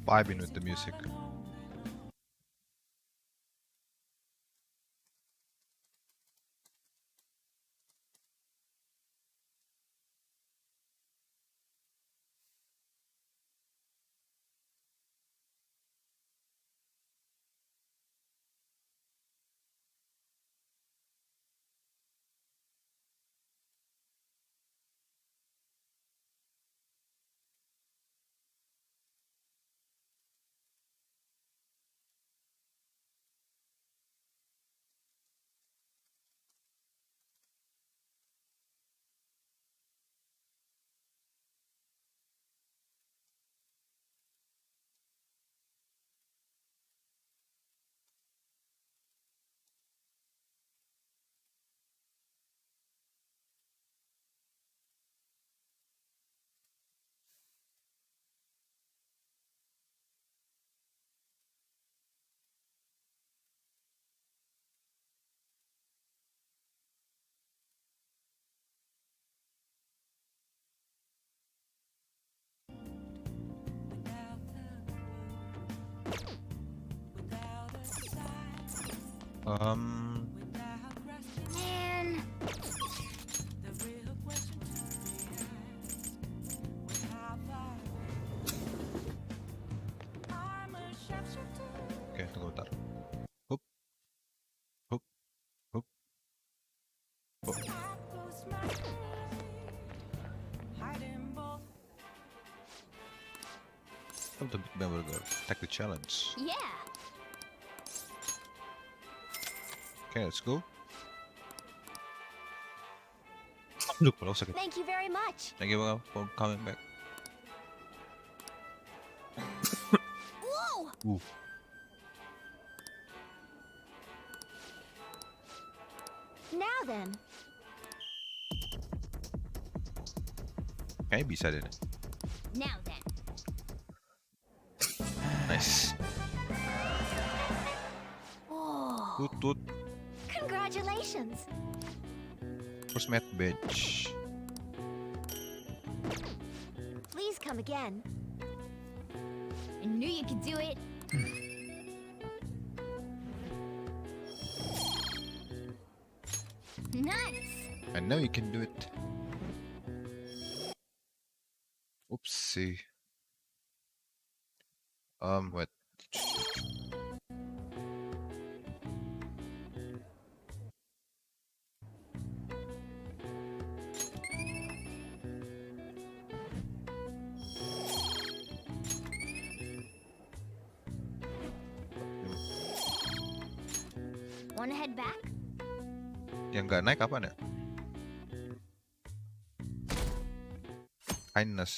vibing with the music. Man. Oke, tunggu bentar. Hup. Hup. Hup. Hup. Come to Big Bang Burger. Take the challenge. Yeah. Okay, let's go. Look, wala ako sakit. Thank you very much. Thank you for coming back. Whoa! Ooh. Now then. Kayaknya bisa deh. Now then. Nice. Whoa. Tut tut. Congratulations. First mat bench. Please come again. I knew you could do it. Nice. I know you can do it. Oopsie. What? Wanna head back? Yang nggak naik kapan ya? Kindness.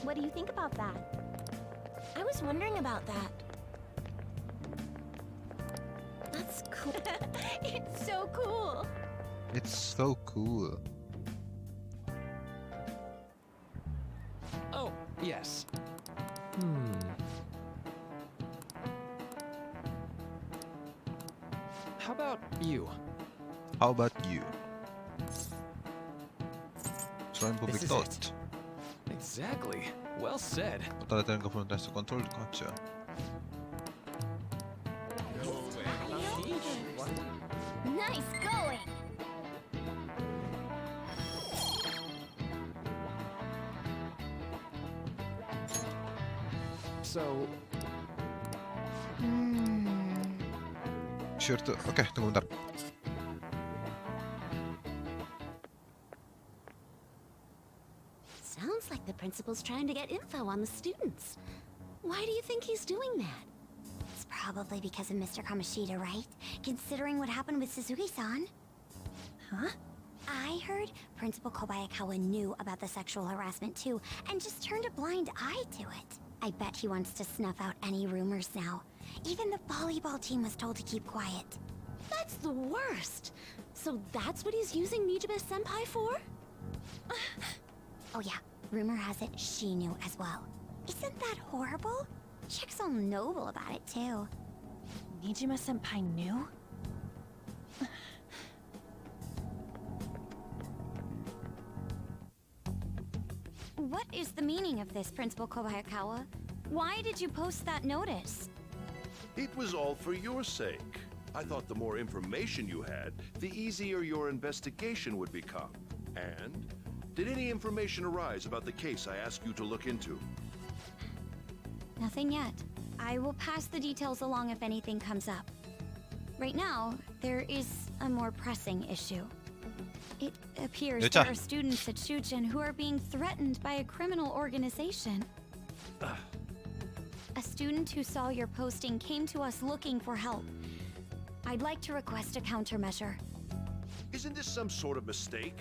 What do you think about that? I was wondering about that. That's cool. It's so cool. It's so cool. Oh, yes. How about you? How about you? Selain public This is thought. it. Exactly. Well said. Totalitären konfrontasi kontroll kaca. Nice going. So, Sure tuh. Oke, tunggu bentar. Sounds like the principal's trying to get info on the students. Why do you think he's doing that? It's probably because of Mr. Kamoshida, right? Considering what happened with Suzuki-san. Huh? I heard Principal Kobayakawa knew about the sexual harassment too, and just turned a blind eye to it. I bet he wants to snuff out any rumors now. Even the volleyball team was told to keep quiet. That's the worst! So that's what he's using Nijibe-senpai for? Oh yeah, rumor has it she knew as well. Isn't that horrible? Chick's all noble about it too. Nijima-senpai knew? What is the meaning of this, Principal Kobayakawa? Why did you post that notice? It was all for your sake. I thought the more information you had, the easier your investigation would become. And did any information arise about the case I asked you to look into? Nothing yet. I will pass the details along if anything comes up. Right now, there is a more pressing issue. It appears Yucha. there are students at Shujin who are being threatened by a criminal organization. A student who saw your posting came to us looking for help. I'd like to request a countermeasure. Isn't this some sort of mistake?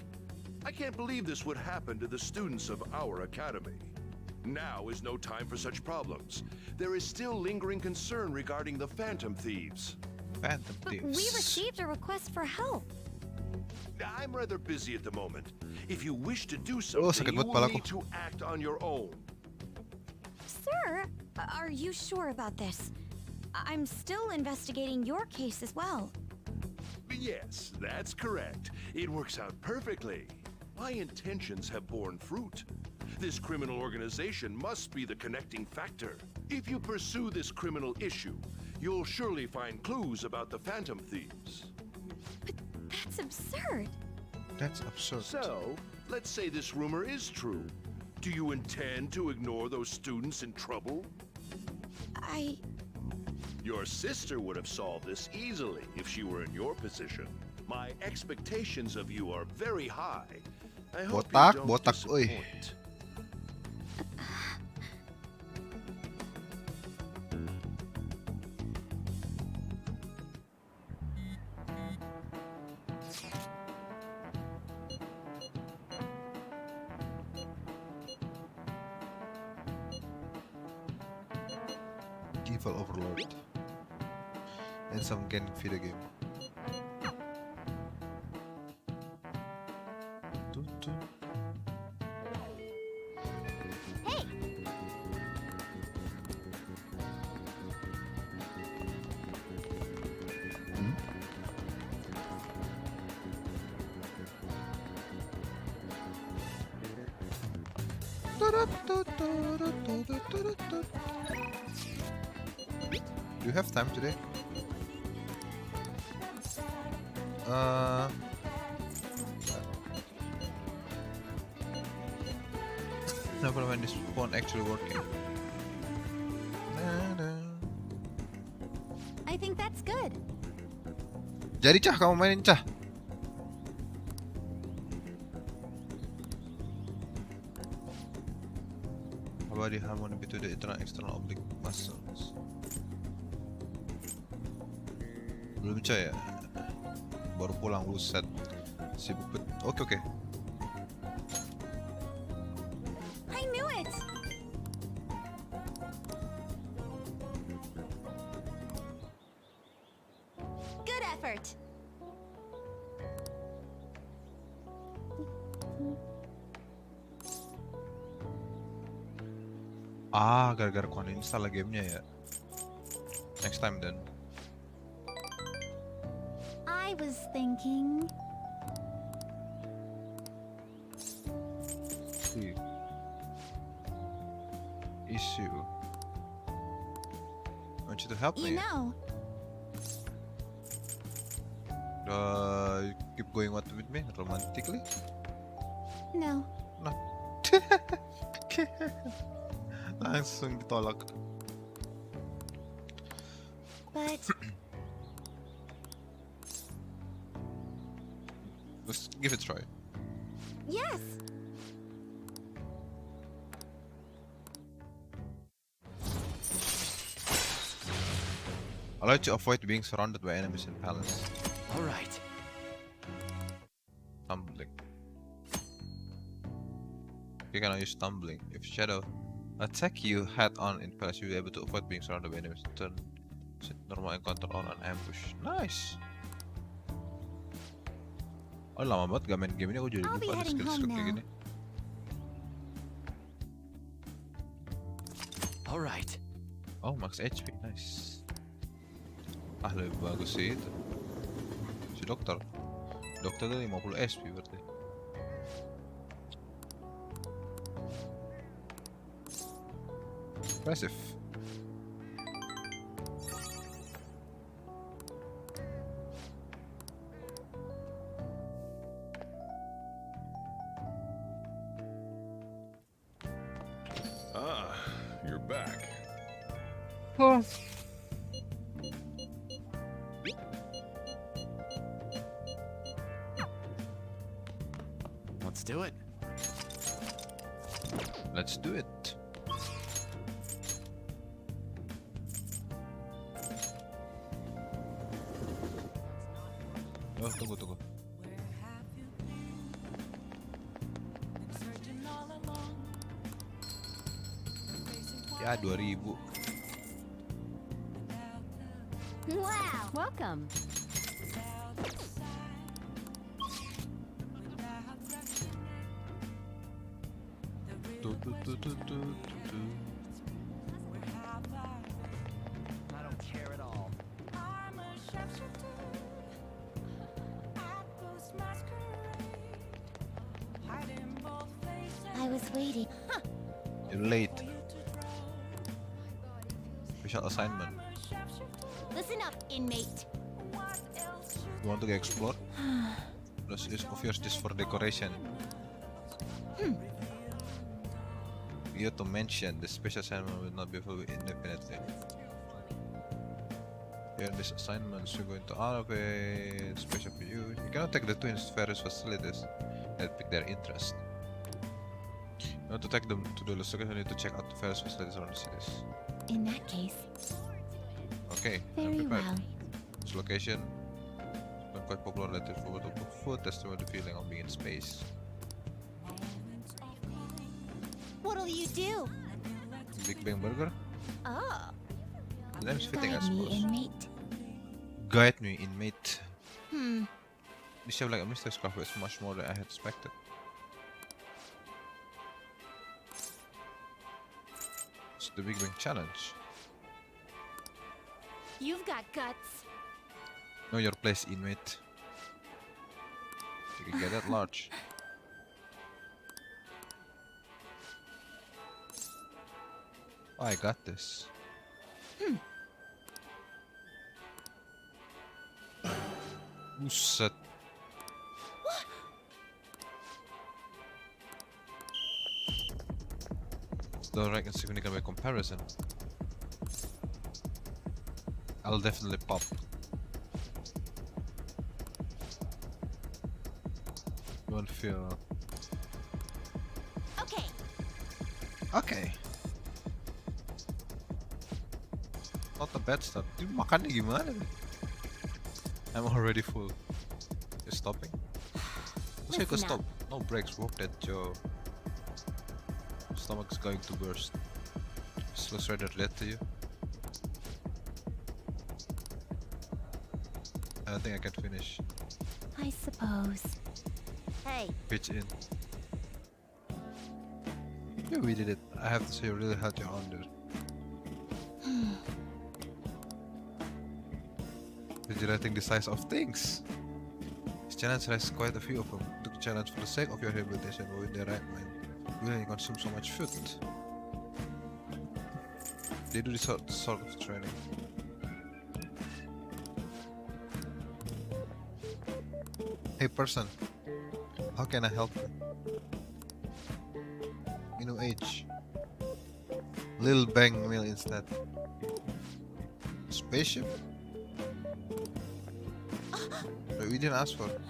I can't believe this would happen to the students of our academy. Now is no time for such problems. There is still lingering concern regarding the Phantom Thieves. Phantom But Thieves. we received a request for help. I'm rather busy at the moment. If you wish to do sakit something, you buat will palaku. need to act on your own. Sir, are you sure about this? I'm still investigating your case as well. Yes, that's correct. It works out perfectly. My intentions have borne fruit. This criminal organization must be the connecting factor. If you pursue this criminal issue, you'll surely find clues about the Phantom Thieves. But that's absurd. That's absurd. So, let's say this rumor is true. Do you intend to ignore those students in trouble? Your sister would have solved this easily if she were in your position. My expectations of you are very high. I hope Botak, you don't botak, oi. disappoint. Evil Overlord. And some game video game. Dun, dun. Hey! Do you have time today? Never mind, this phone actually working. I think that's good. Jadi Cah, kamu mainin Cah. About the harmony between the internal and external oblique muscles. Belum Cah ya? Baru pulang buset. Sibuk bet. Oke. I knew it! Good effort. Ah, gara-gara ku uninstall gamenya ya. Next time then. I was thinking... See. Issue. I want you to help You me. know, Keep going what with me romantically? no. No. Langsung ditolak. But Let's give it a try. yes! Allow you to avoid being surrounded by enemies in palace. All right. Tumbling. You cannot use tumbling. If shadow attack you head on in palace, you'll be able to avoid being surrounded by enemies. Turn set normal encounter on an ambush. Nice. Oh lama banget gak main game ini, aku jadi I'll be lupa ada heading skill-skill home kayak now. gini. All right. Oh max HP, nice. Ah lebih bagus sih itu. Si dokter. Dokter tuh 50 SP berarti. Impressive. Ah, you're back. Let's do it. Let's do it. Oh, tunggu. Ya, 2000. Wow! Welcome. Tu. I don't care at all. I was waiting. You're late. Special assignment. Listen up, inmate. You want to go explore? Plus, it's obvious this for decoration. You have to mention the special assignment will not be filled indefinitely. Here in this assignment, you're going to allocate special for you. You cannot take the twins' various facilities that pique their interest. In order to take them to the location, you need to check out the various facilities around the cities. In that case, Okay, I'm very prepared. well. This location is quite popular relative for food, testimony the feeling of being in space. What'll you do? Big Bang Burger? Oh, The name's fitting, I guide me, suppose. inmate. Guide me, inmate. Hmm. This chef like a mystery coffee is much more than I had expected. It's the Big Bang Challenge. You've got guts. Know your place, inmate. You can get that large. Oh, I got this. Buset. Don't reckon significant by comparison. I'll definitely pop. Don't feel. Okay. Okay. Not the bad stuff. Dude, makannya gimana nih? I'm already full. You're stopping? Say Listen stop. up. No breaks. Work that, Joe. Stomach's going to burst. This looks rather dead to you. I don't think I can finish. I suppose. Hey, Pitch in. Yeah, we did it. I have to say, you really held your own there. Exaggerating the size of things. This challenge has quite a few of them. Took the challenge for the sake of your rehabilitation, but with the right mind. You really consume so much food. They do this sort of training. Hey person, how can I help you? Minimum age. Lil Bang meal instead. Spaceship? But we didn't ask for it.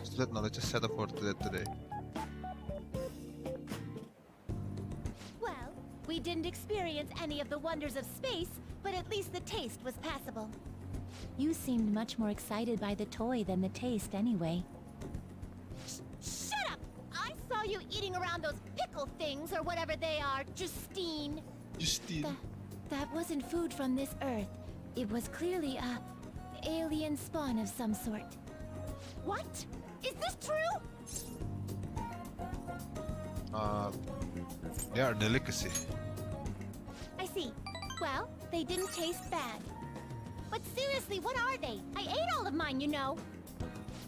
So that knowledge is set up for today. well, we didn't experience any of the wonders of space, but at least the taste was passable. You seemed much more excited by the toy than the taste anyway. Shut up! I saw you eating around those pickle things or whatever they are, Justine. Justine. That wasn't food from this Earth. It was clearly a alien spawn of some sort. What? Is this true? They are delicacy. I see. Well, they didn't taste bad. But seriously, what are they? I ate all of mine, you know.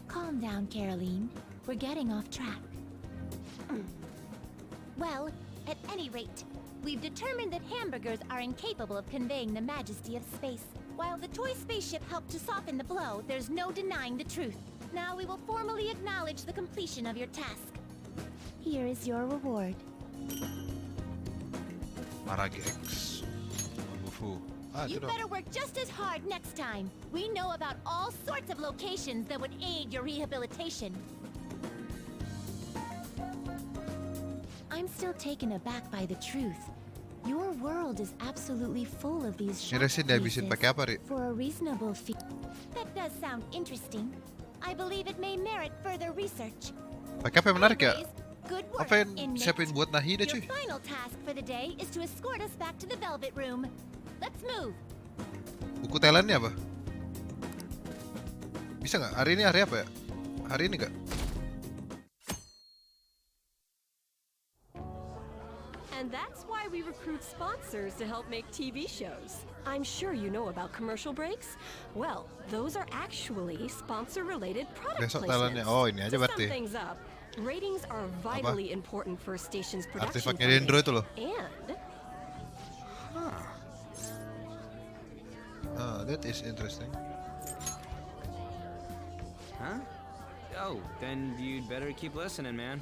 Calm down, Caroline. We're getting off track. Well, At any rate, we've determined that hamburgers are incapable of conveying the majesty of space. While the toy spaceship helped to soften the blow, there's no denying the truth. Now we will formally acknowledge the completion of your task. Here is your reward. Maragi X. Bufu. You Itu dong. better work just as hard next time. We know about all sorts of locations that would aid your rehabilitation. I'm still taken aback by the truth. Your world is absolutely full of these Ini shop resin dihabisin pieces pakai apa, Ri? for a reasonable fee. That does sound interesting. I believe it may merit further research. Pakai apa yang menarik ya? Anyways, good work, Apa yang inmate. siapin buat Nahida Your cuy? final task for the day is to escort us back to the Velvet Room. Let's move. Buku talentnya apa? Bisa nggak? Hari ini hari apa ya? Hari ini nggak? And that's why we recruit sponsors to help make TV shows. I'm sure you know about commercial breaks. Well, those are actually sponsor-related product Besok placements. talentnya. Oh, ini aja To sum berarti. things up, ratings are vitally important for a station's production Artefaknya Dendro itu loh. And That is interesting. Huh? Oh, then you'd better keep listening, man.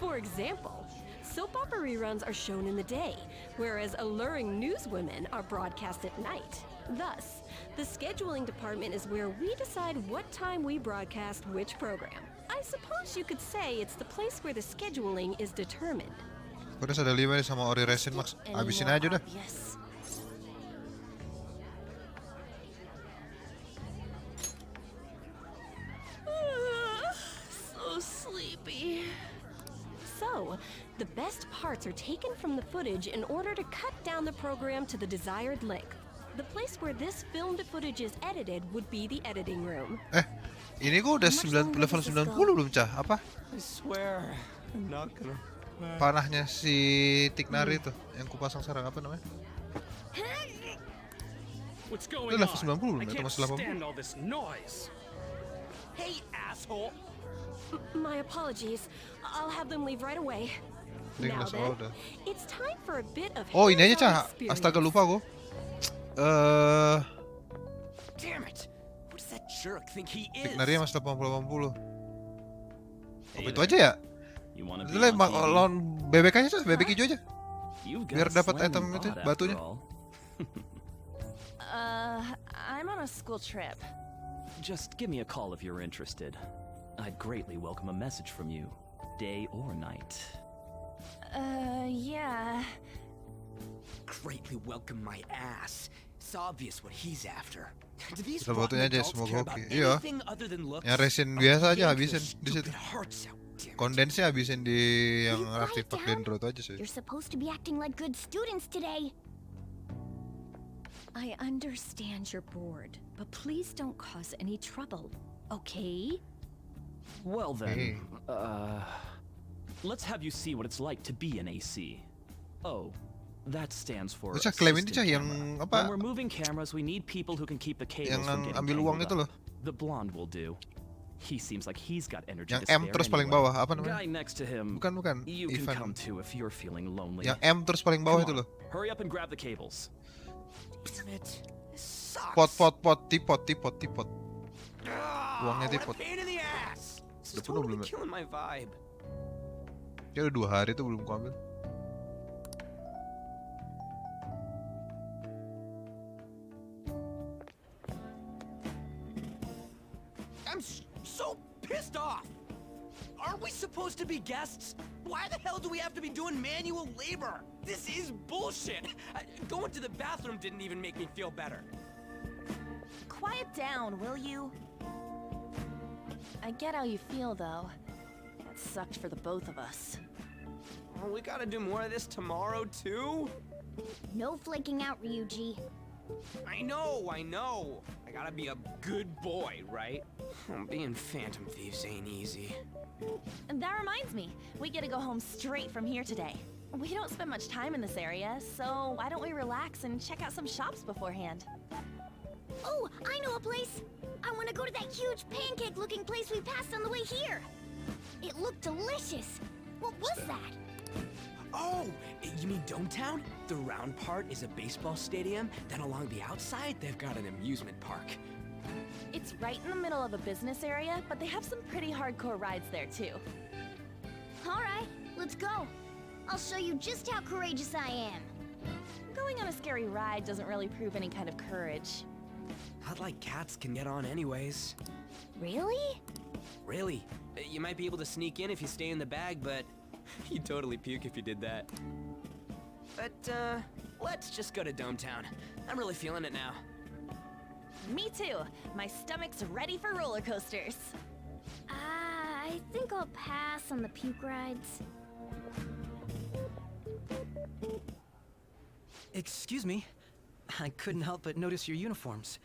for example, soap opera reruns are shown in the day, whereas alluring newswomen are broadcast at night. Thus, the scheduling department is where we decide what time we broadcast which program. I suppose you could say it's the place where the scheduling is determined. Udah ada 5 nih sama ori resin Max. Any Habisin more aja udah. obvious? So sleepy. So, the best parts are taken from the footage in order to cut down the program to the desired length. The place where this filmed footage is edited would be the editing room. Ini gua udah 9, level 90 belum cah? Apa? I swear, I'm not gonna. Panahnya si Tiknari tuh yang kupasang sekarang apa namanya? What's Itu going level on? 90 belum I ya? Atau can't masih 80? stand all this noise. Hey, asshole! My apologies. I'll have them leave right away. Dia Now nggak soal then, udah. it's time for a bit of Oh ini aja cah. hands-on Astaga experience. lupa gua. Damn it! What does that jerk think he is? Tiknari masih 80-80. Apa itu aja ya? You wanna Itu be lah on TV? lawan bebek aja cah, bebek hijau aja. You've got biar a dapat slim item itu, bod batunya. after all. I'm on a school trip. Just give me a call if you're interested. I'd greatly welcome a message from you, day or night. Yeah. Greatly welcome my ass. It's obvious what he's after. Do these Kita rotten batunya aja adults semoga care about oke. Iya. anything other than looks? Yang resin biasa aja Yank habisin their di situ. stupid hearts out, damn it. Kondensnya habisin di yang You quiet artefak down. dendro itu aja sih. You're supposed to be acting like good students today. I understand you're bored, but please don't cause any trouble, okay? Well Hey. then, let's have you see what it's like to be an AC. Oh, that stands for Cah klaim ini assistant cah yang camera. apa? When we're moving cameras, we need people who can keep the cables Yang from getting ambil uang tangled itu loh. up. The blonde will do. He seems like he's got energy Yang to M spare terus paling anyway. bawah apa namanya? Guy next to him. Bukan. You can Ivan. come too if you're feeling lonely. Yang M terus paling bawah Come itu on, loh. Hurry up and grab the cables. Damn it. This sucks. Tipot. Ah, Uangnya what a tipot. pain in the ass. This is Udah penuh totally belum ya? killing my vibe. Ya udah 2 hari tuh belum kuambil. I'm so pissed off. Aren't we supposed to be guests? Why the hell do we have to be doing manual labor? This is bullshit. Going to the bathroom didn't even make me feel better. Quiet down, will you? I get how you feel, though. It sucked for the both of us. Oh, we gotta do more of this tomorrow, too? No flaking out, Ryuji. I know. I gotta be a good boy, right? Being Phantom Thieves ain't easy. And that reminds me, we get to go home straight from here today. We don't spend much time in this area, so why don't we relax and check out some shops beforehand? Oh, I know a place. I want to go to that huge pancake-looking place we passed on the way here. It looked delicious. What was that? Oh, you mean Dometown? The round part is a baseball stadium, then along the outside, they've got an amusement park. It's right in the middle of a business area, but they have some pretty hardcore rides there too. Alright, let's go. I'll show you just how courageous I am. Going on a scary ride doesn't really prove any kind of courage. I'd like cats can get on anyways. Really? Really? You might be able to sneak in if you stay in the bag, but you'd totally puke if you did that. But, let's just go to Dometown. I'm really feeling it now. Me too. My stomach's ready for roller coasters. I think I'll pass on the puke rides. Excuse me. I couldn't help but notice your uniforms.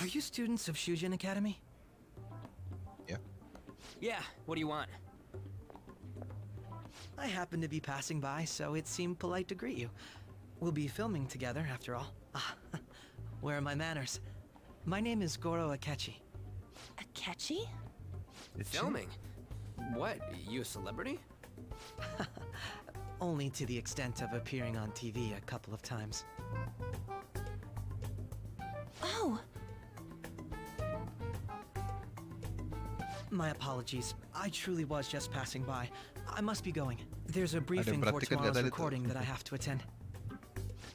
Are you students of Shujin Academy? Yeah. Yeah, what do you want? I happened to be passing by, so it seemed polite to greet you. We'll be filming together, after all. Ah, where are my manners? My name is Goro Akechi. Akechi? Filming? What, you a celebrity? Only to the extent of appearing on TV a couple of times. Oh, My apologies. I truly was just passing by. I must be going. There's a briefing for perhatikan tomorrow's nggak tadi tuh? recording that I have to attend.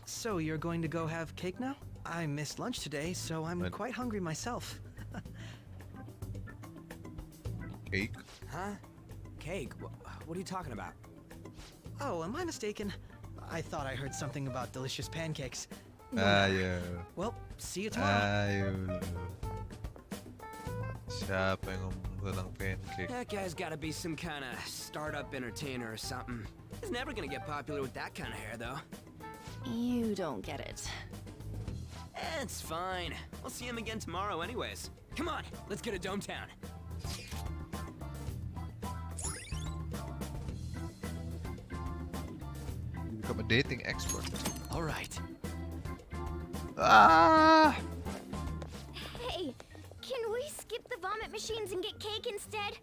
So you're going to go have cake now? I missed lunch today, so I'm Right. quite hungry myself. Cake. Huh? Cake? What are you talking about? Oh, am I mistaken? I thought I heard something about delicious pancakes. Ayo. Well, see you tomorrow. Ayo. Siapa yang ngomong tentang pancake? That guy's gotta be some kind of startup entertainer or something. He's never gonna get popular with that kind of hair, though. you don't get it. It's fine. We'll see him again tomorrow anyways. Come on, let's go to Dometown. You become a dating expert. All right. Ah! Hey, can we skip the vomit machines and get cake instead?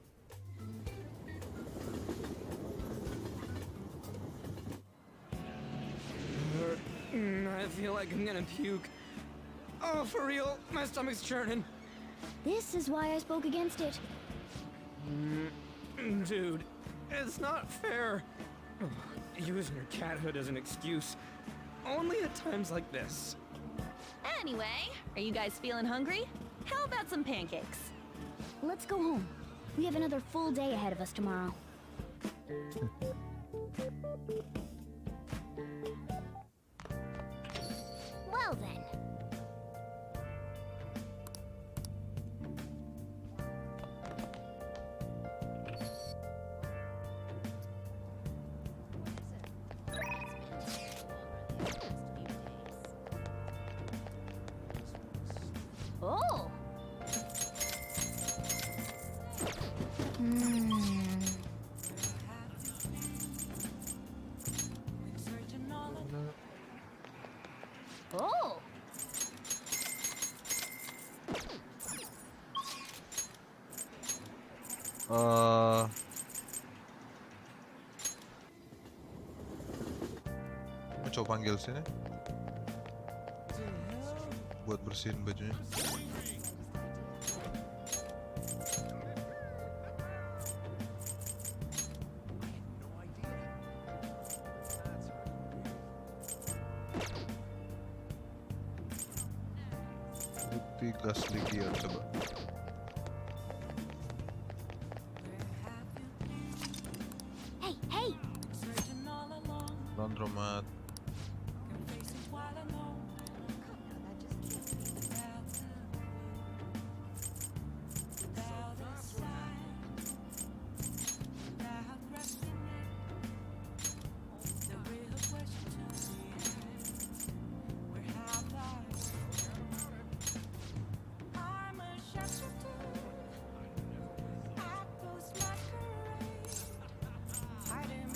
I feel like I'm gonna puke. Oh, for real, my stomach's churning. This is why I spoke against it. Dude, it's not fair. Using your cathood as an excuse. Only at times like this. Anyway, are you guys feeling hungry? How about some pancakes? Let's go home. We have another full day ahead of us tomorrow. Well then. Oh, Oh! Mau coba panggil sini buat bersihin bajunya. Bukti gas Ligia coba. Hey, hey! Laundromat.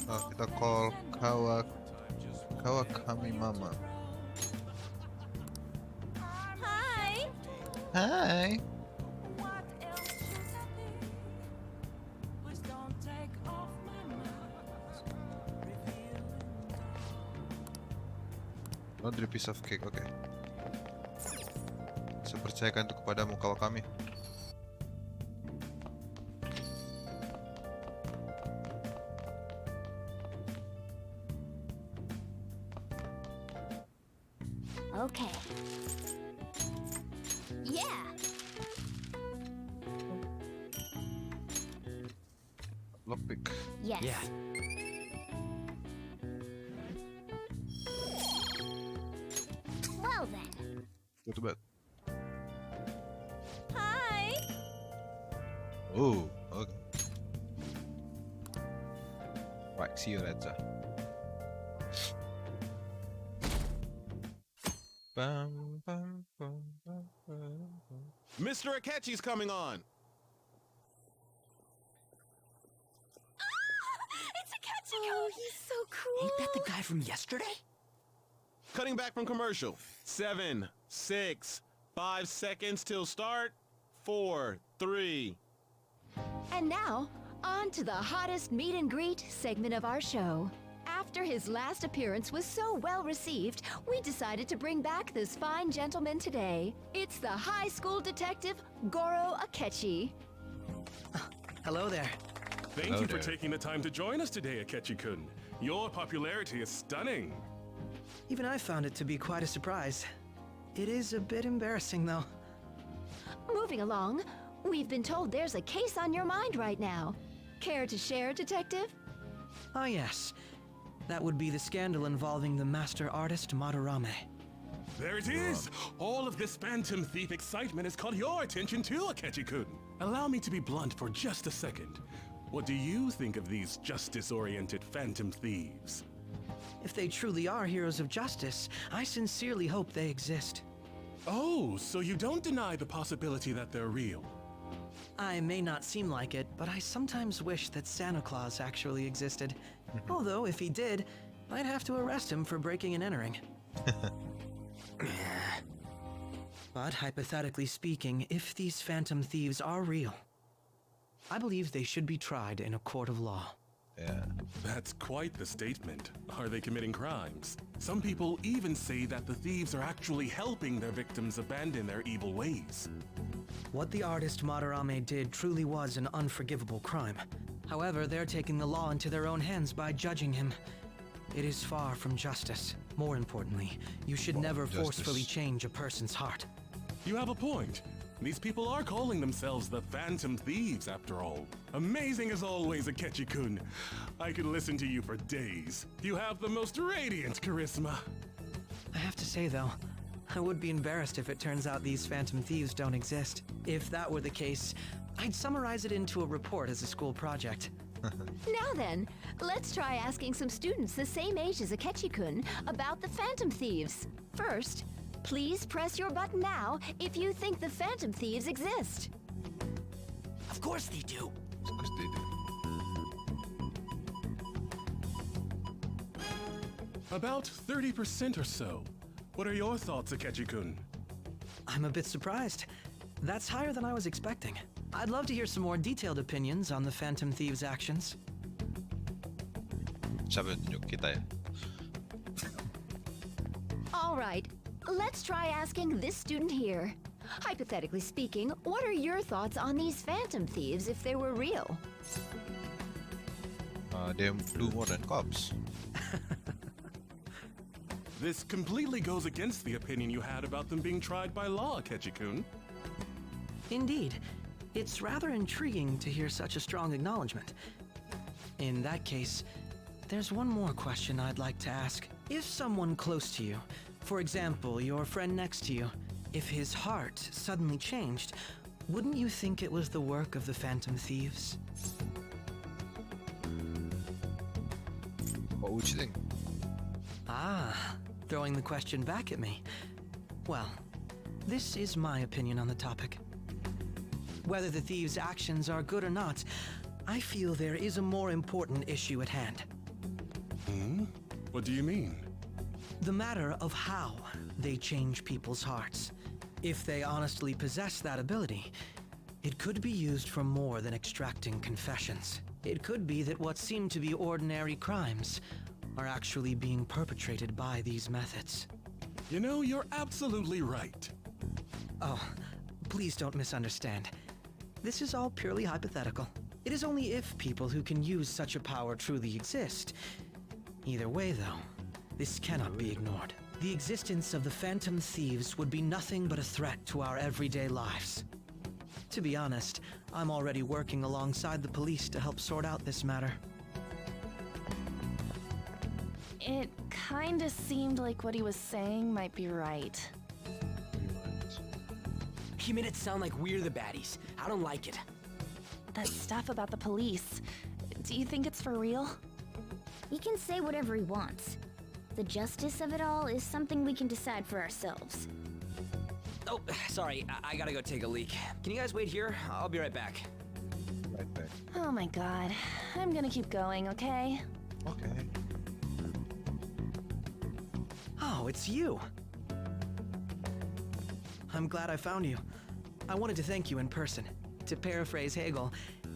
Oh, kita call Kawakami Mama. hi! Hai. Laundry piece of cake, oke. Saya percayakan itu kepadamu kalau kami. Okay. Yeah. Lockpick. Yes. Yeah. Well then. Go to bed. Hi! Oh, okay. Right, see you, Redza. Bum, bum, bum, bum, bum, bum. Mr. Akechi's coming on. It's a Ketchico! Oh, he's so cool. Ain't that the guy from yesterday? Cutting back from commercial. 7, 6, 5 seconds till start. 4, 3. And now, on to the hottest meet and greet segment of our show. After his last appearance was so well received, we decided to bring back this fine gentleman today. It's the high school detective, Goro Akechi. Hello there. Thank Hello you for there. taking the time to join us today, Akechi-kun. Your popularity is stunning. Even I found it to be quite a surprise. It is a bit embarrassing, though. Moving along, we've been told there's a case on your mind right now. Care to share, Detective? Ah, yes. That would be the scandal involving the master artist Madarame. There it is! All of this Phantom Thief excitement has caught your attention too, Akechi-kun. Allow me to be blunt for just a second. What do you think of these justice-oriented Phantom Thieves? If they truly are heroes of justice, I sincerely hope they exist. Oh, so you don't deny the possibility that they're real? I may not seem like it, but I sometimes wish that Santa Claus actually existed. Although, if he did, I'd have to arrest him for breaking and entering. But hypothetically speaking, if these Phantom Thieves are real, I believe they should be tried in a court of law. Yeah. That's quite the statement. Are they committing crimes? Some people even say that the thieves are actually helping their victims abandon their evil ways. What the artist Madarame did truly was an unforgivable crime. However, they're taking the law into their own hands by judging him. It is far from justice. More importantly, you should never justice. forcefully change a person's heart. You have a point. These people are calling themselves the Phantom Thieves, after all. Amazing as always, Akechi-kun. I could listen to you for days. You have the most radiant charisma. I have to say, though, I would be embarrassed if it turns out these Phantom Thieves don't exist. If that were the case, I'd summarize it into a report as a school project. Now then, let's try asking some students the same age as Akechi-kun about the Phantom Thieves. First, please press your button now if you think the Phantom Thieves exist. Of course they do. Of course they do. About 30% or so. What are your thoughts, Akechi-kun? I'm a bit surprised. That's higher than I was expecting. I'd love to hear some more detailed opinions on the Phantom Thieves' actions. Siapa yang tunjuk kita ya? All right, let's try asking this student here. Hypothetically speaking, what are your thoughts on these Phantom Thieves if they were real? They do more than cops. This completely goes against the opinion you had about them being tried by law, Akechi-kun. Indeed. It's rather intriguing to hear such a strong acknowledgement. In that case, there's one more question I'd like to ask. If someone close to you, for example, your friend next to you, if his heart suddenly changed, wouldn't you think it was the work of the Phantom Thieves? What would you think? Ah, throwing the question back at me. Well, this is my opinion on the topic. Whether the thieves' actions are good or not, I feel there is a more important issue at hand. Hmm? What do you mean? The matter of how they change people's hearts. If they honestly possess that ability, it could be used for more than extracting confessions. It could be that what seem to be ordinary crimes are actually being perpetrated by these methods. You know, you're absolutely right. Oh, please don't misunderstand. This is all purely hypothetical. It is only if people who can use such a power truly exist. Either way, though, this cannot be ignored. The existence of the Phantom Thieves would be nothing but a threat to our everyday lives. To be honest, I'm already working alongside the police to help sort out this matter. It kinda seemed like what he was saying might be right. He made it sound like we're the baddies. I don't like it. That stuff about the police. Do you think it's for real? He can say whatever he wants. The justice of it all is something we can decide for ourselves. Oh, sorry. I gotta go take a leak. Can you guys wait here? I'll be right back. Right back. Oh my god. I'm gonna keep going, okay? Okay. Oh, it's you. I'm glad I found you. I wanted to thank you in person. To paraphrase Hegel,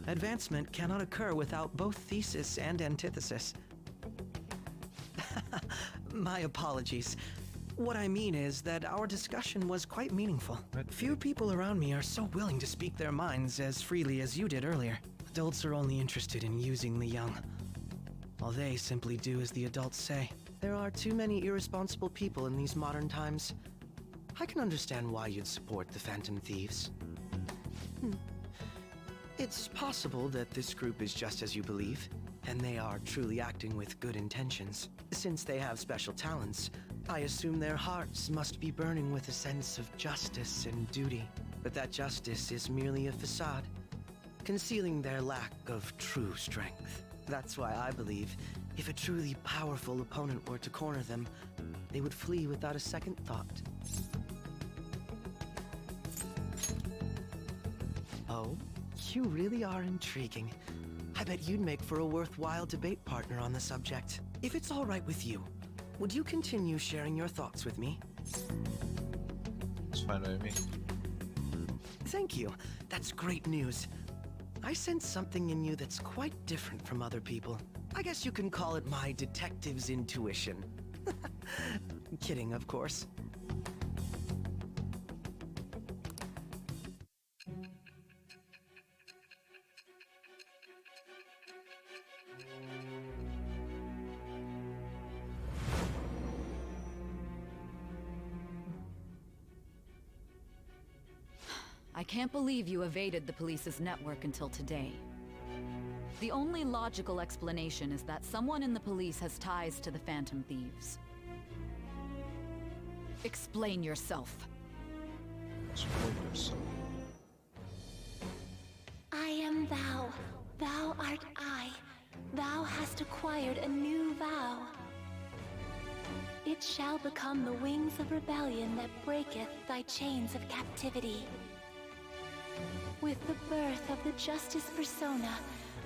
advancement cannot occur without both thesis and antithesis. My apologies. What I mean is that our discussion was quite meaningful. Few people around me are so willing to speak their minds as freely as you did earlier. Adults are only interested in using the young, while they simply do as the adults say. There are too many irresponsible people in these modern times. I can understand why you'd support the Phantom Thieves. It's possible that this group is just as you believe, and they are truly acting with good intentions. Since they have special talents, I assume their hearts must be burning with a sense of justice and duty. But that justice is merely a facade, concealing their lack of true strength. That's why I believe if a truly powerful opponent were to corner them, they would flee without a second thought. Oh, you really are intriguing. I bet you'd make for a worthwhile debate partner on the subject. If it's all right with you, would you continue sharing your thoughts with me? It's fine with me. Thank you. That's great news. I sense something in you that's quite different from other people. I guess you can call it my detective's intuition. Kidding, of course. I can't believe you evaded the police's network until today. The only logical explanation is that someone in the police has ties to the Phantom Thieves. Explain yourself. Explain yourself. I am thou. Thou art I. Thou hast acquired a new vow. It shall become the wings of rebellion that breaketh thy chains of captivity. With the birth of the Justice Persona,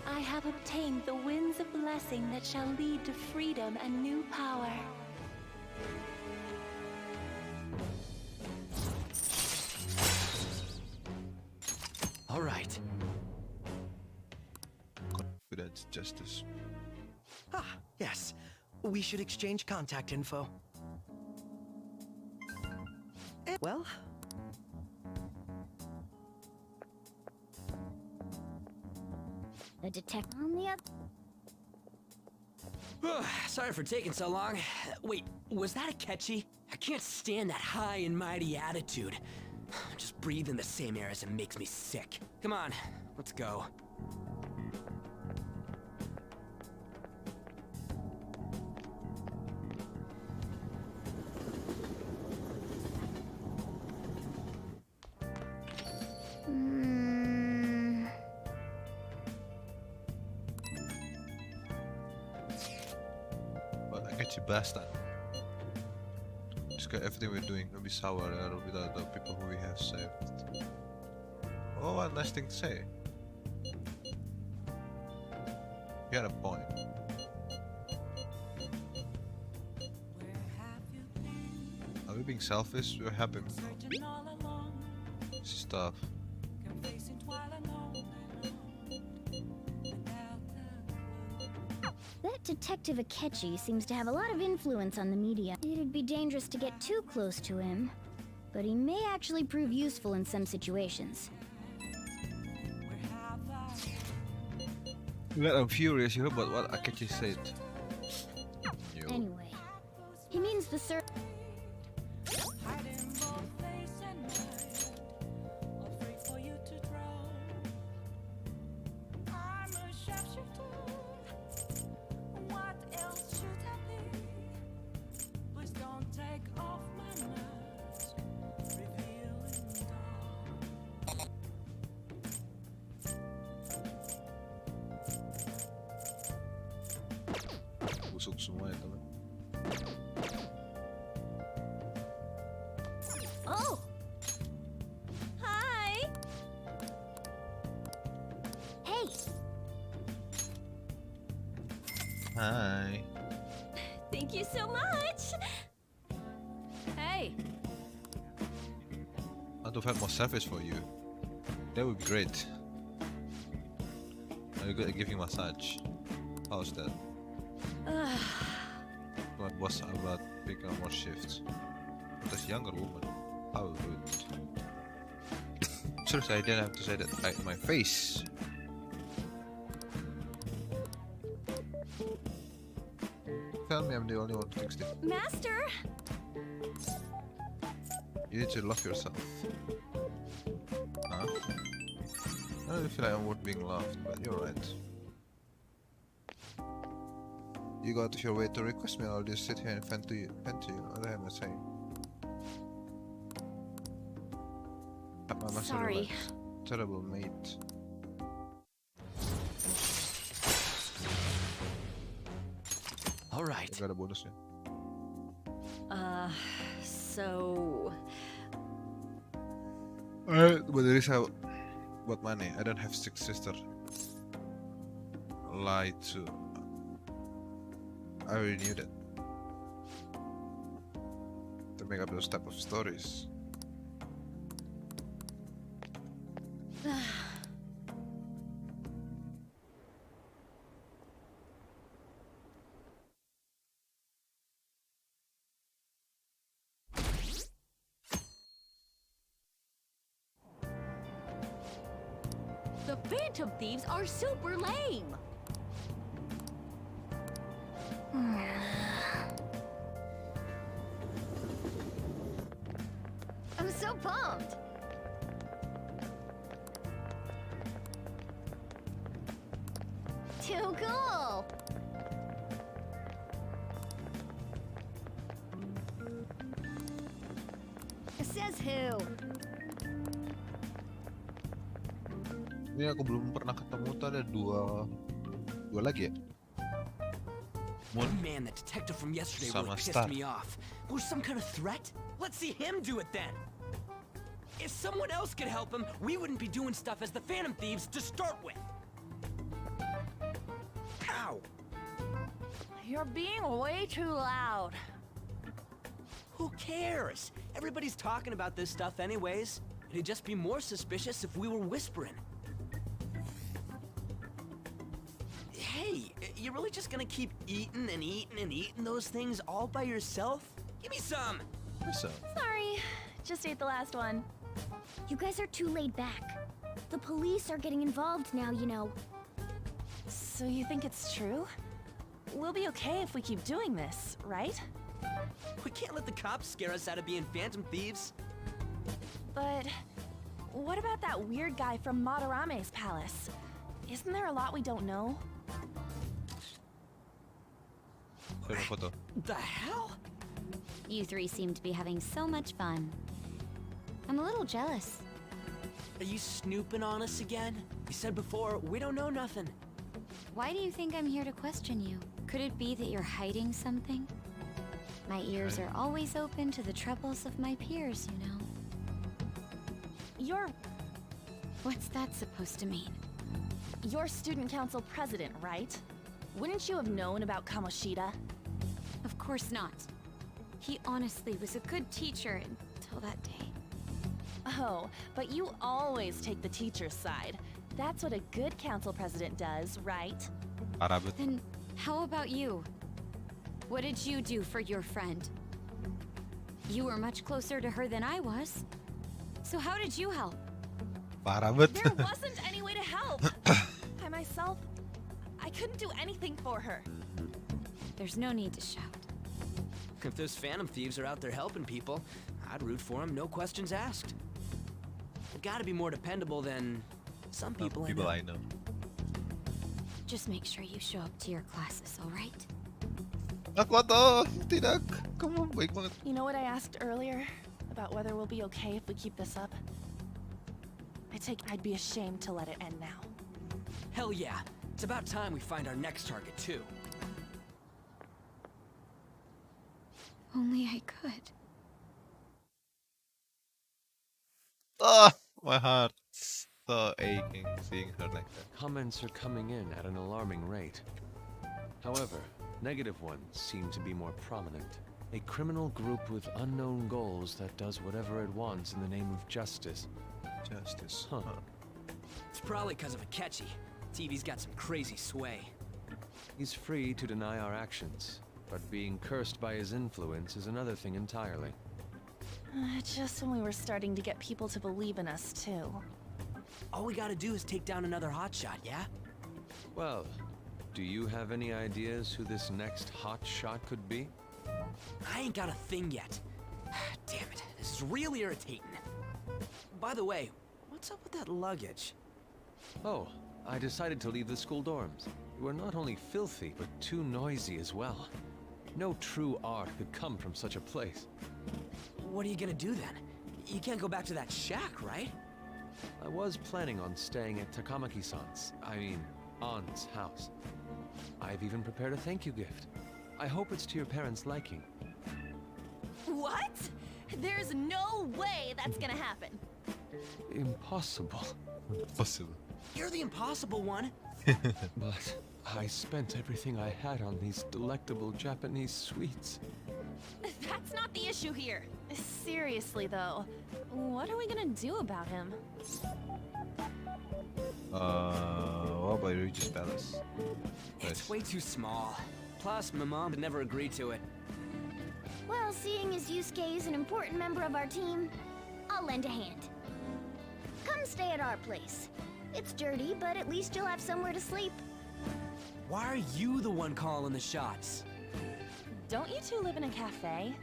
I have obtained the winds of blessing that shall lead to freedom and new power. All right. Confidence, justice. Ah, yes. We should exchange contact info. Well... The detective on the other... Sorry for taking so long. Wait, was that a catchy? I can't stand that high and mighty attitude. Just breathing the same air as him makes me sick. Come on, let's go. Well, I get you blasted. Just got everything we're doing will be sour without the people who we have saved. Oh, one last thing to say. You had a point. Are we being selfish? We're happy now. This is tough. That Detective Akechi seems to have a lot of influence on the media. It'd be dangerous to get too close to him, but he may actually prove useful in some situations. Well, I'm furious here about what Akechi said. Anyway, he means the sir. Busuk semua itu. Oh! Hi! Hey! Hi. Thank you so much! Hey! I want to find more service for you. That would be great. Are you good at giving massage? How's that? My boss about picking up more shifts. But as a younger woman, how would? Seriously, I didn't have to say that right in my face. Tell me I'm the only one who thinks that. Master! You need to love yourself. Huh? I don't feel like I'm worth being loved, but you're right. You go out of your way to request me, I'll just sit here and vent to you. What am I saying? My master Sorry. relax. Terrible mate. All right. I got a bonus here. So... But there is how. What money? I don't have 6 sisters. Lie to. I already knew that. To make up those type of stories. The Phantom Thieves are super lame! I'm so pumped! Too cool! Says who? Ini aku belum pernah ketemu tuh ada dua lagi ya. Man, that detective from yesterday Sama really Star. pissed me off. Was some kind of threat? Let's see him do it then. If someone else could help him, we wouldn't be doing stuff as the Phantom Thieves to start with. Ow! You're being way too loud. Who cares? Everybody's talking about this stuff anyways. It'd just be more suspicious if we were whispering. Hey, you really just gonna keep eating and eating and eating those things all by yourself? Give me some! So. Sorry, just ate the last one. You guys are too laid back. The police are getting involved now, you know. So you think it's true? We'll be okay if we keep doing this, right? We can't let the cops scare us out of being Phantom Thieves. But what about that weird guy from Madarame's palace? Isn't there a lot we don't know? The hell? You three seem to be having so much fun. I'm a little jealous. Are you snooping on us again? You said before, we don't know nothing. Why do you think I'm here to question you? Could it be that you're hiding something? My ears are always open to the troubles of my peers, you know. You're... What's that supposed to mean? You're student council president, right? Wouldn't you have known about Kamoshida? Of course not. He honestly was a good teacher until that day. Oh, but you always take the teacher's side. That's what a good council president does, right? Then How about you? What did you do for your friend? You were much closer to her than I was. So how did you help? Parah banget. There wasn't any way to help. By myself, I couldn't do anything for her. There's no need to shout. If those Phantom Thieves are out there helping people, I'd root for them, no questions asked. They've got to be more dependable than some people I know. I know. Just make sure you show up to your classes, alright? Ako to! Tidak! Come on, baik banget. You know what I asked earlier? About whether we'll be okay if we keep this up? I'd be ashamed to let it end now. Hell yeah. It's about time we find our next target, too. Only I could. Ah, my heart's so aching seeing her like that. Comments are coming in at an alarming rate. However, negative ones seem to be more prominent. A criminal group with unknown goals that does whatever it wants in the name of justice. Justice. Huh. It's probably because of Akechi. TV's got some crazy sway. He's free to deny our actions, but being cursed by his influence is another thing entirely. Just when we were starting to get people to believe in us, too. All we gotta do is take down another hotshot, yeah? Well, do you have any ideas who this next hot shot could be? I ain't got a thing yet. Damn it, this is really irritating. By the way, what's up with that luggage? Oh, I decided to leave the school dorms. We're not only filthy, but too noisy as well. No true art could come from such a place. What are you gonna do then? You can't go back to that shack, right? I was planning on staying at Takamaki-san's, aunt's house. I've even prepared a thank you gift. I hope it's to your parents' liking. What? There's no way that's gonna happen. Impossible. Possible. You're the impossible one. But I spent everything I had on these delectable Japanese sweets. That's not the issue here. Seriously, though, what are we gonna do about him? What about Regis Palace? It's way too small. Plus, my mom would never agree to it. Well, seeing as Yusuke is an important member of our team, I'll lend a hand. Come stay at our place. It's dirty, but at least you'll have somewhere to sleep. Why are you the one calling the shots? Don't you two live in a cafe?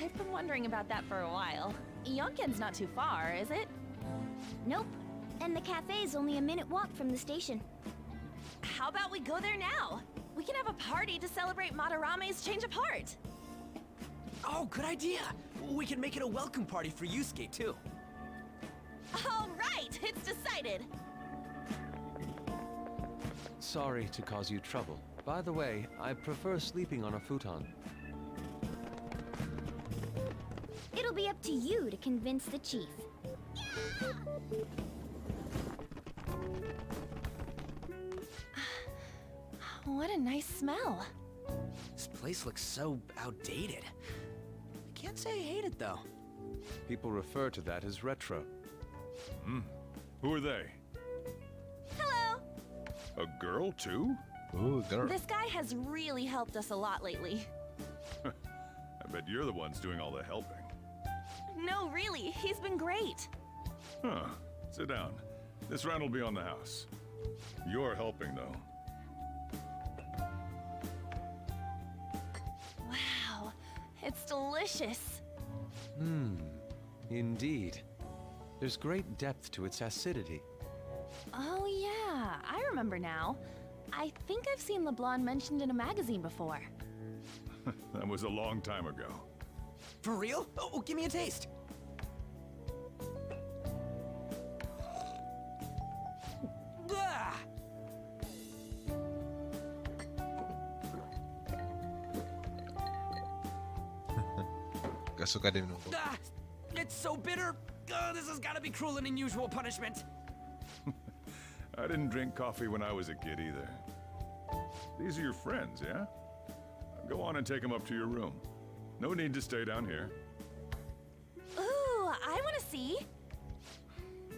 I've been wondering about that for a while. Yonken's not too far, is it? Nope. And the cafe's only a minute walk from the station. How about we go there now? We can have a party to celebrate Madarame's change of heart. Oh, good idea. We can make it a welcome party for Yusuke, too. All right, it's decided. Sorry to cause you trouble. By the way, I prefer sleeping on a futon. It'll be up to you to convince the chief. What a nice smell. This place looks so outdated. I can't say I hate it, though. People refer to that as retro. Who are they? Hello. A girl, too? Ooh, girl. This guy has really helped us a lot lately. I bet you're the ones doing all the helping. No, really, he's been great. Huh. Sit down. This round will be on the house. You're helping, though. Wow, it's delicious. Indeed. There's great depth to its acidity. Oh yeah, I remember now. I think I've seen LeBlanc mentioned in a magazine before. That was a long time ago. For real? Oh, give me a taste. Ah! Gak suka dia minum. Ah! It's so bitter. This has got to be cruel and unusual punishment. I didn't drink coffee when I was a kid either. These are your friends, yeah? Go on and take them up to your room. No need to stay down here. Ooh, I want to see.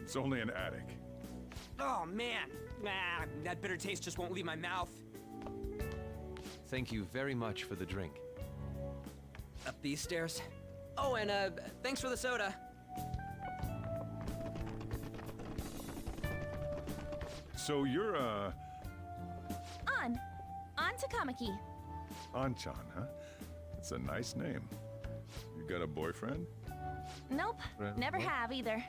It's only an attic. Oh, man. That bitter taste just won't leave my mouth. Thank you very much for the drink. Up these stairs. Oh, and thanks for the soda. So you're, On Takamaki. Anchan, huh? It's a nice name. You got a boyfriend? Nope, never have either.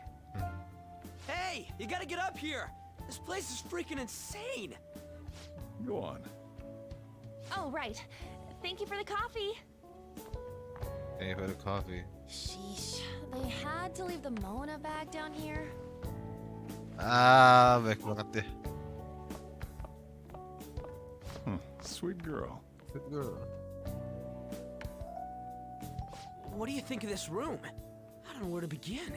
Hey, you gotta get up here. This place is freaking insane. Go on. Oh, right. Thank you for the coffee. Hey, for the coffee. Sheesh, they had to leave the Mona bag down here. Ah, baik banget deh. Sweet girl. Good girl. What do you think of this room? I don't know where to begin.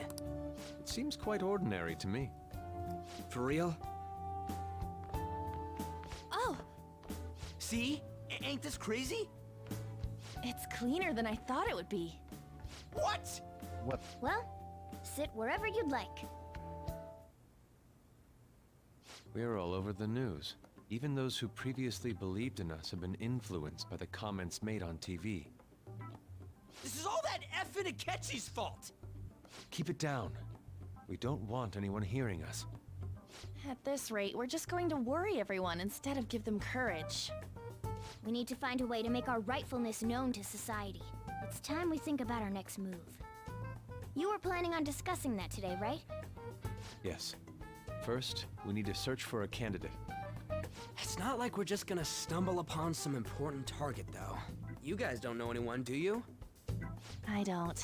It seems quite ordinary to me. For real? Oh, See? Ain't this crazy? it's cleaner than I thought it would be. What? What? Well, sit wherever you'd like. We're all over the news. Even those who previously believed in us have been influenced by the comments made on TV. This is all that effing Akechi's fault. Keep it down. We don't want anyone hearing us. At this rate, we're just going to worry everyone instead of give them courage. We need to find a way to make our rightfulness known to society. It's time we think about our next move. You were planning on discussing that today, right? Yes. First, we need to search for a candidate. It's not like we're just gonna stumble upon some important target, though. You guys don't know anyone, do you? I don't.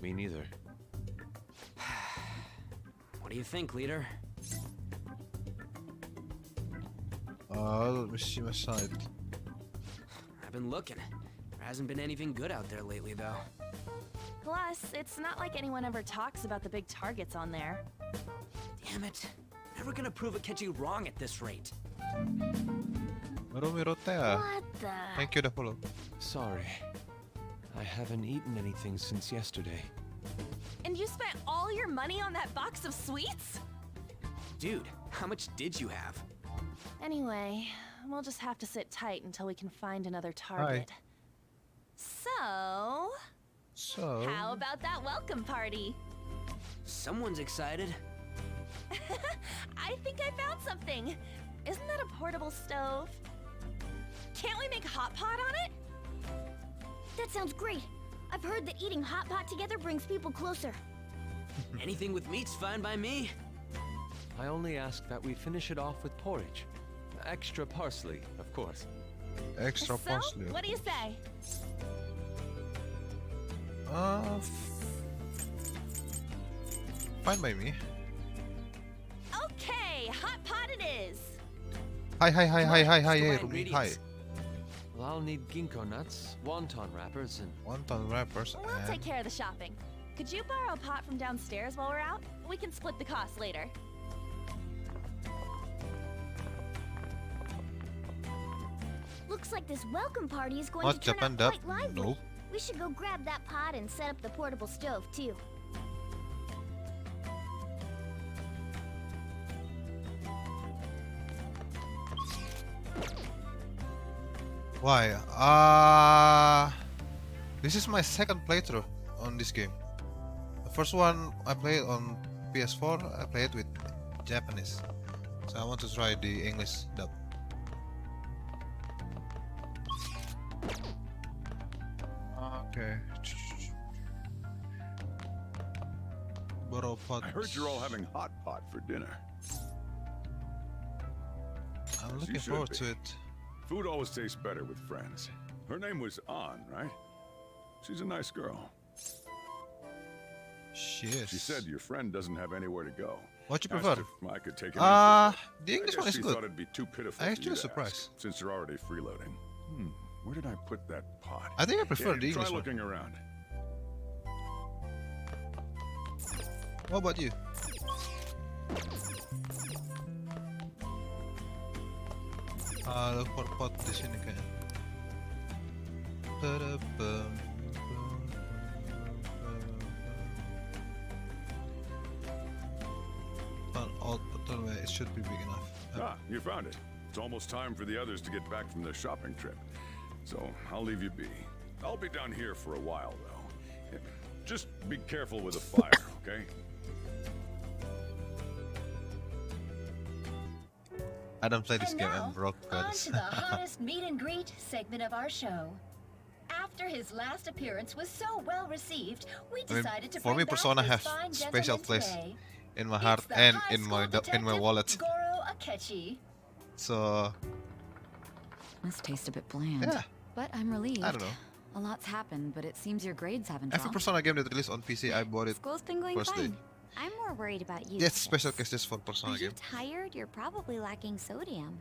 Me neither. What do you think, leader? Let me see my side. I've been looking. There hasn't been anything good out there lately, though. Plus, it's not like anyone ever talks about the big targets on there. Damn it. Never gonna prove Akechi wrong at this rate. What the? Thank you, the follow. Sorry. I haven't eaten anything since yesterday. And you spent all your money on that box of sweets? Dude, how much did you have? Anyway, we'll just have to sit tight until we can find another target. So, how about that welcome party? Someone's excited. I think I found something. Isn't that a portable stove? Can't we make a hot pot on it? That sounds great. I've heard that eating hot pot together brings people closer. Anything with meat's fine by me. I only ask that we finish it off with porridge. Extra parsley, of course. Extra So, parsley. what do you say? Fine by me. Okay, hot pot it is. Hi, Store Rumi, hi. ingredients. Well, I'll need ginkgo nuts, wonton wrappers, and... Wonton wrappers We'll and... take care of the shopping. Could you borrow a pot from downstairs while we're out? We can split the cost later. Looks like this welcome party is going Not to turn Japan out dub. quite lively. Nope. We should go grab that pot and set up the portable stove, too. Why? This is my second playthrough on this game. The first one I played on PS4, I played with Japanese. So I want to try the English dub. Okay. Borrow pot. I heard you're all having hot pot for dinner. I'm As looking you should forward be. to it. Food always tastes better with friends. Her name was An, right? She's a nice girl. She is. She said your friend doesn't have anywhere to go. What you Asked prefer? if I could take him The in. English I one guess is she good. thought it'd be too pitiful. I'm for actually you to surprised. ask, since you're already freeloading. Where did I put that pot? I think I prefer Yeah, the English try one. looking around. What about you? Look for pot di sini kayaknya. An old bottle where it should be big enough. Ah, you found it. It's almost time for the others to get back from their shopping trip. So I'll leave you be. I'll be down here for a while, though. Just be careful with the fire, okay? I don't play this And game, now, I'm broke. on goddess. to the hottest meet and greet segment of our show. After his last appearance was so well received, we I mean, decided to for bring me, back Persona this has fine special gentleman place today. in my heart It's the and high in my school in my detective, wallet. Goro Akechi. So Must taste a bit bland. Yeah. But I'm relieved. I don't know. A lot's happened, but it seems your grades haven't Every dropped. Persona game that released on PC, I bought it School's been going first day. fine. I'm more worried about you. Yeah, it's special case just for Persona Are you game. tired? You're probably lacking sodium.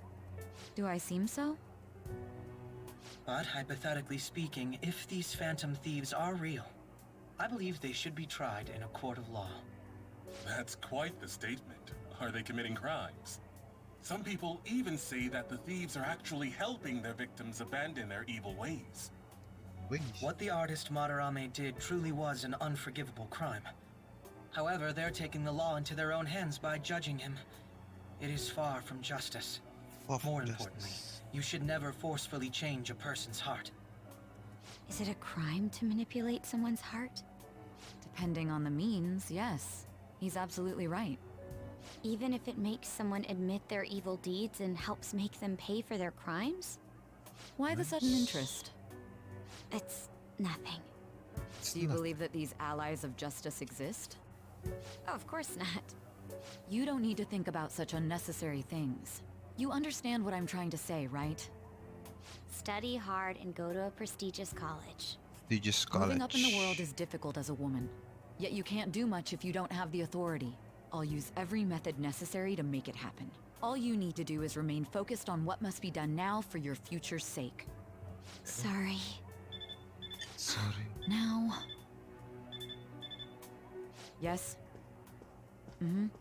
Do I seem so? But hypothetically speaking, if these phantom thieves are real, I believe they should be tried in a court of law. That's quite the statement. Are they committing crimes? Some people even say that the thieves are actually helping their victims abandon their evil ways. What the artist Madarame did truly was an unforgivable crime. However, they're taking the law into their own hands by judging him. It is far from justice. More importantly, you should never forcefully change a person's heart. Is it a crime to manipulate someone's heart? Depending on the means, yes. He's absolutely right. Even if it makes someone admit their evil deeds and helps make them pay for their crimes? Why the sudden interest? It's nothing. Do you believe that these allies of justice exist? Oh, of course not. You don't need to think about such unnecessary things. You understand what I'm trying to say, right? Study hard and go to a prestigious college. Prestigious Moving up in the college. world is difficult as a woman. Yet you can't do much if you don't have the authority. I'll use every method necessary to make it happen. All you need to do is remain focused on what must be done now for your future's sake. Sorry. Sorry. Now... Yes?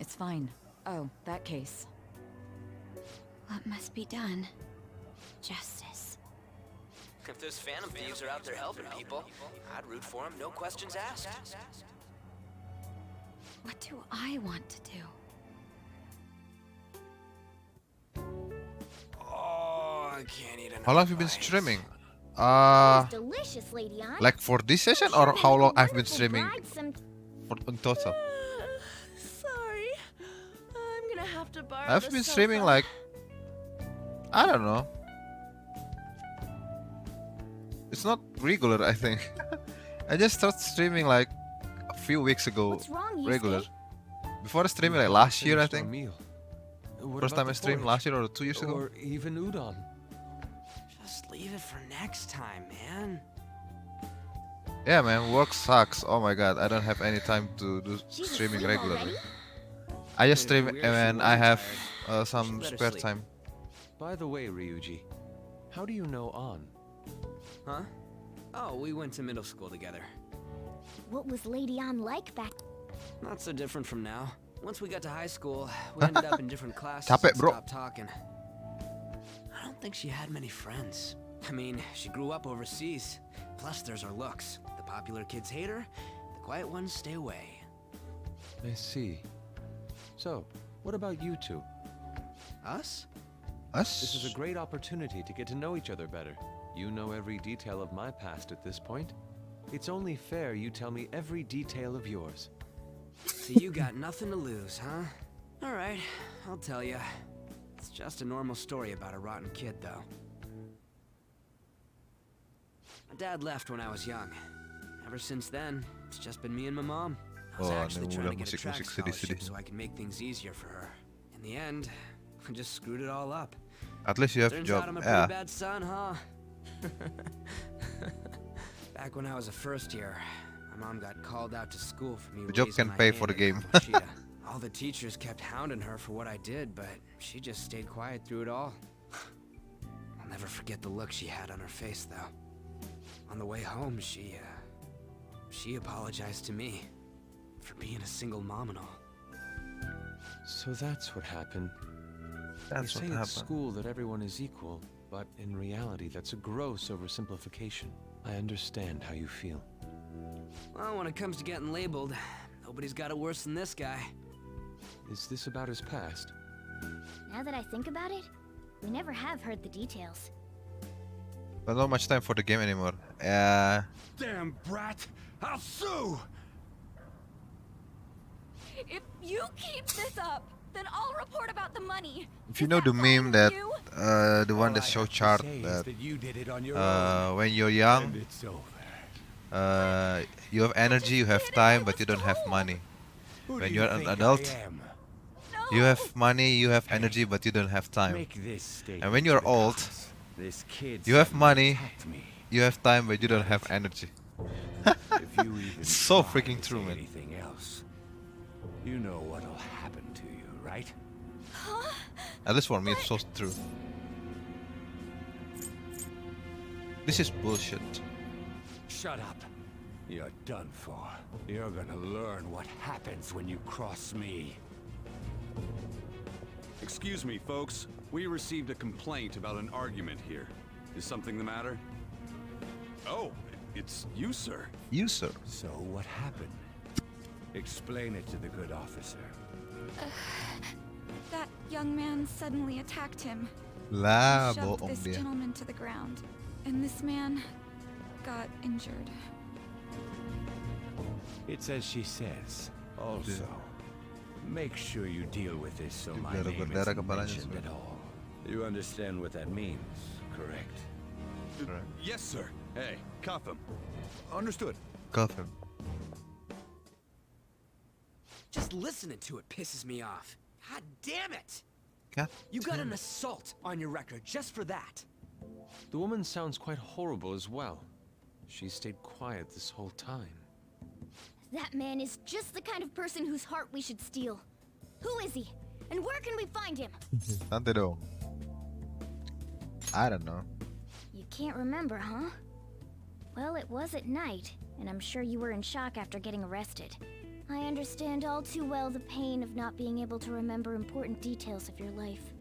it's fine. Oh, that case. What must be done? Justice. If those phantom thieves are out there helping people, I'd root for them, no questions asked. What do I want to do? Oh, I can't eat enough. How long have you been streaming? Delicious, Lady Ann. Like for this session or how long I've been Wonderful streaming bride some for in total? Sorry. I'm gonna have to borrow I've the been sofa. streaming like I don't know. It's not regular, I think. I just started streaming like a few weeks ago. What's wrong, Yusuke? Regular. Before streaming like last year, I think. Meal. What First about time I the streamed porridge? last year or 2 years ago. Or even udon. Just leave it for next time, man. Yeah, man, work sucks. Oh my god, I don't have any time to do She's streaming asleep regularly. already? I just It's stream weird she when wasn't I have tired. some She let her spare sleep. time. By the way, Ryuji, how do you know An? Huh? Oh, we went to middle school together. What was Lady Ann like back? Not so different from now. Once we got to high school, we ended up in different classes Tap it, and bro. stopped talking. I don't think she had many friends. I mean, she grew up overseas. Plus, there's her looks. The popular kids hate her, the quiet ones stay away. I see. So, what about you two? Us? Us? This is a great opportunity to get to know each other better. You know every detail of my past at this point. It's only fair you tell me every detail of yours. So you got nothing to lose, huh? Alright, I'll tell you. It's just a normal story about a rotten kid, though. My dad left when I was young. Ever since then, it's just been me and my mom. I was Oh, actually trying to musik, get a track musik, sedih, scholarship sedih. so I could make things easier for her. In the end, I just screwed it all up. At least you have a Turns job. out I'm a pretty Yeah. bad son, huh? Back when I was a first year, my mom got called out to school for me The job raising can my pay hand for the in game. Kamoshida. All the teachers kept hounding her for what I did, but she just stayed quiet through it all. I'll never forget the look she had on her face, though. On the way home, she apologized to me for being a single mom and all. So that's what happened. That's you what say at happened. school that everyone is equal, but in reality that's a gross oversimplification. I understand how you feel. Well, when it comes to getting labeled, nobody's got it worse than this guy. Is this about his past? Now that I think about it, We never have heard the details. But not much time for the game anymore. Damn brat! I'll sue! If you keep this up, then I'll report about the money. If you know the meme that the one that show chart that when you're young, you have energy, you have time, but you don't have money. When you're an adult, you have money, you have energy, but you don't have time. And when you're old, you have money, you have time, but you don't have energy. It's so freaking true, man. You know what'll happen to you, right? At least for me, it's so true. This is bullshit. Shut up. You're done for. You're gonna learn what happens when you cross me. Excuse me, folks. We received a complaint about an argument here. Is something the matter? Oh, it's you, sir. You, sir. So what happened? Explain it to the good officer. That young man suddenly attacked him. Lah, He shoved bohong this dia. gentleman to the ground, and this man got injured. It's as she says. Also, make sure you deal with this so my Darah name berdarah isn't kepalanya mentioned semua. at all. You understand what that means, correct? Yes, sir. Hey, cuff him. Understood. Cuff him. Just listening to it pisses me off. God damn it! God You got damn an it. assault on your record just for that. The woman sounds quite horrible as well. She stayed quiet this whole time. That man is just the kind of person whose heart we should steal. Who is he? And where can we find him? Santai dong. I don't know. You can't remember, huh? Well, it was at night, and I'm sure you were in shock after getting arrested. I understand all too well the pain of not being able to remember important details of your life.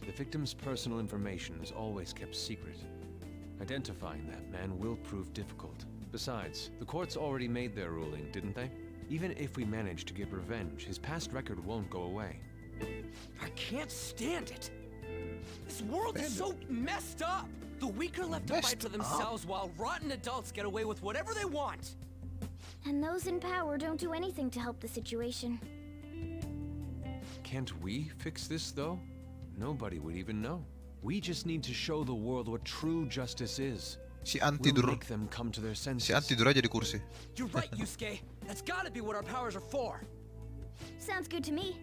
The victim's personal information is always kept secret. Identifying that man will prove difficult. Besides, the courts already made their ruling, didn't they? Even if we manage to get revenge, his past record won't go away. I can't stand it. This world is so messed up. The weak are left to fight for themselves while rotten adults get away with whatever they want. And those in power don't do anything to help the situation. Can't we fix this, though? Nobody would even know. We just need to show the world what true justice is. Si We'll antidur. make them come to their senses. Si antidur aja di kursi. You're right, Yusuke. That's gotta be what our powers are for. Sounds good to me.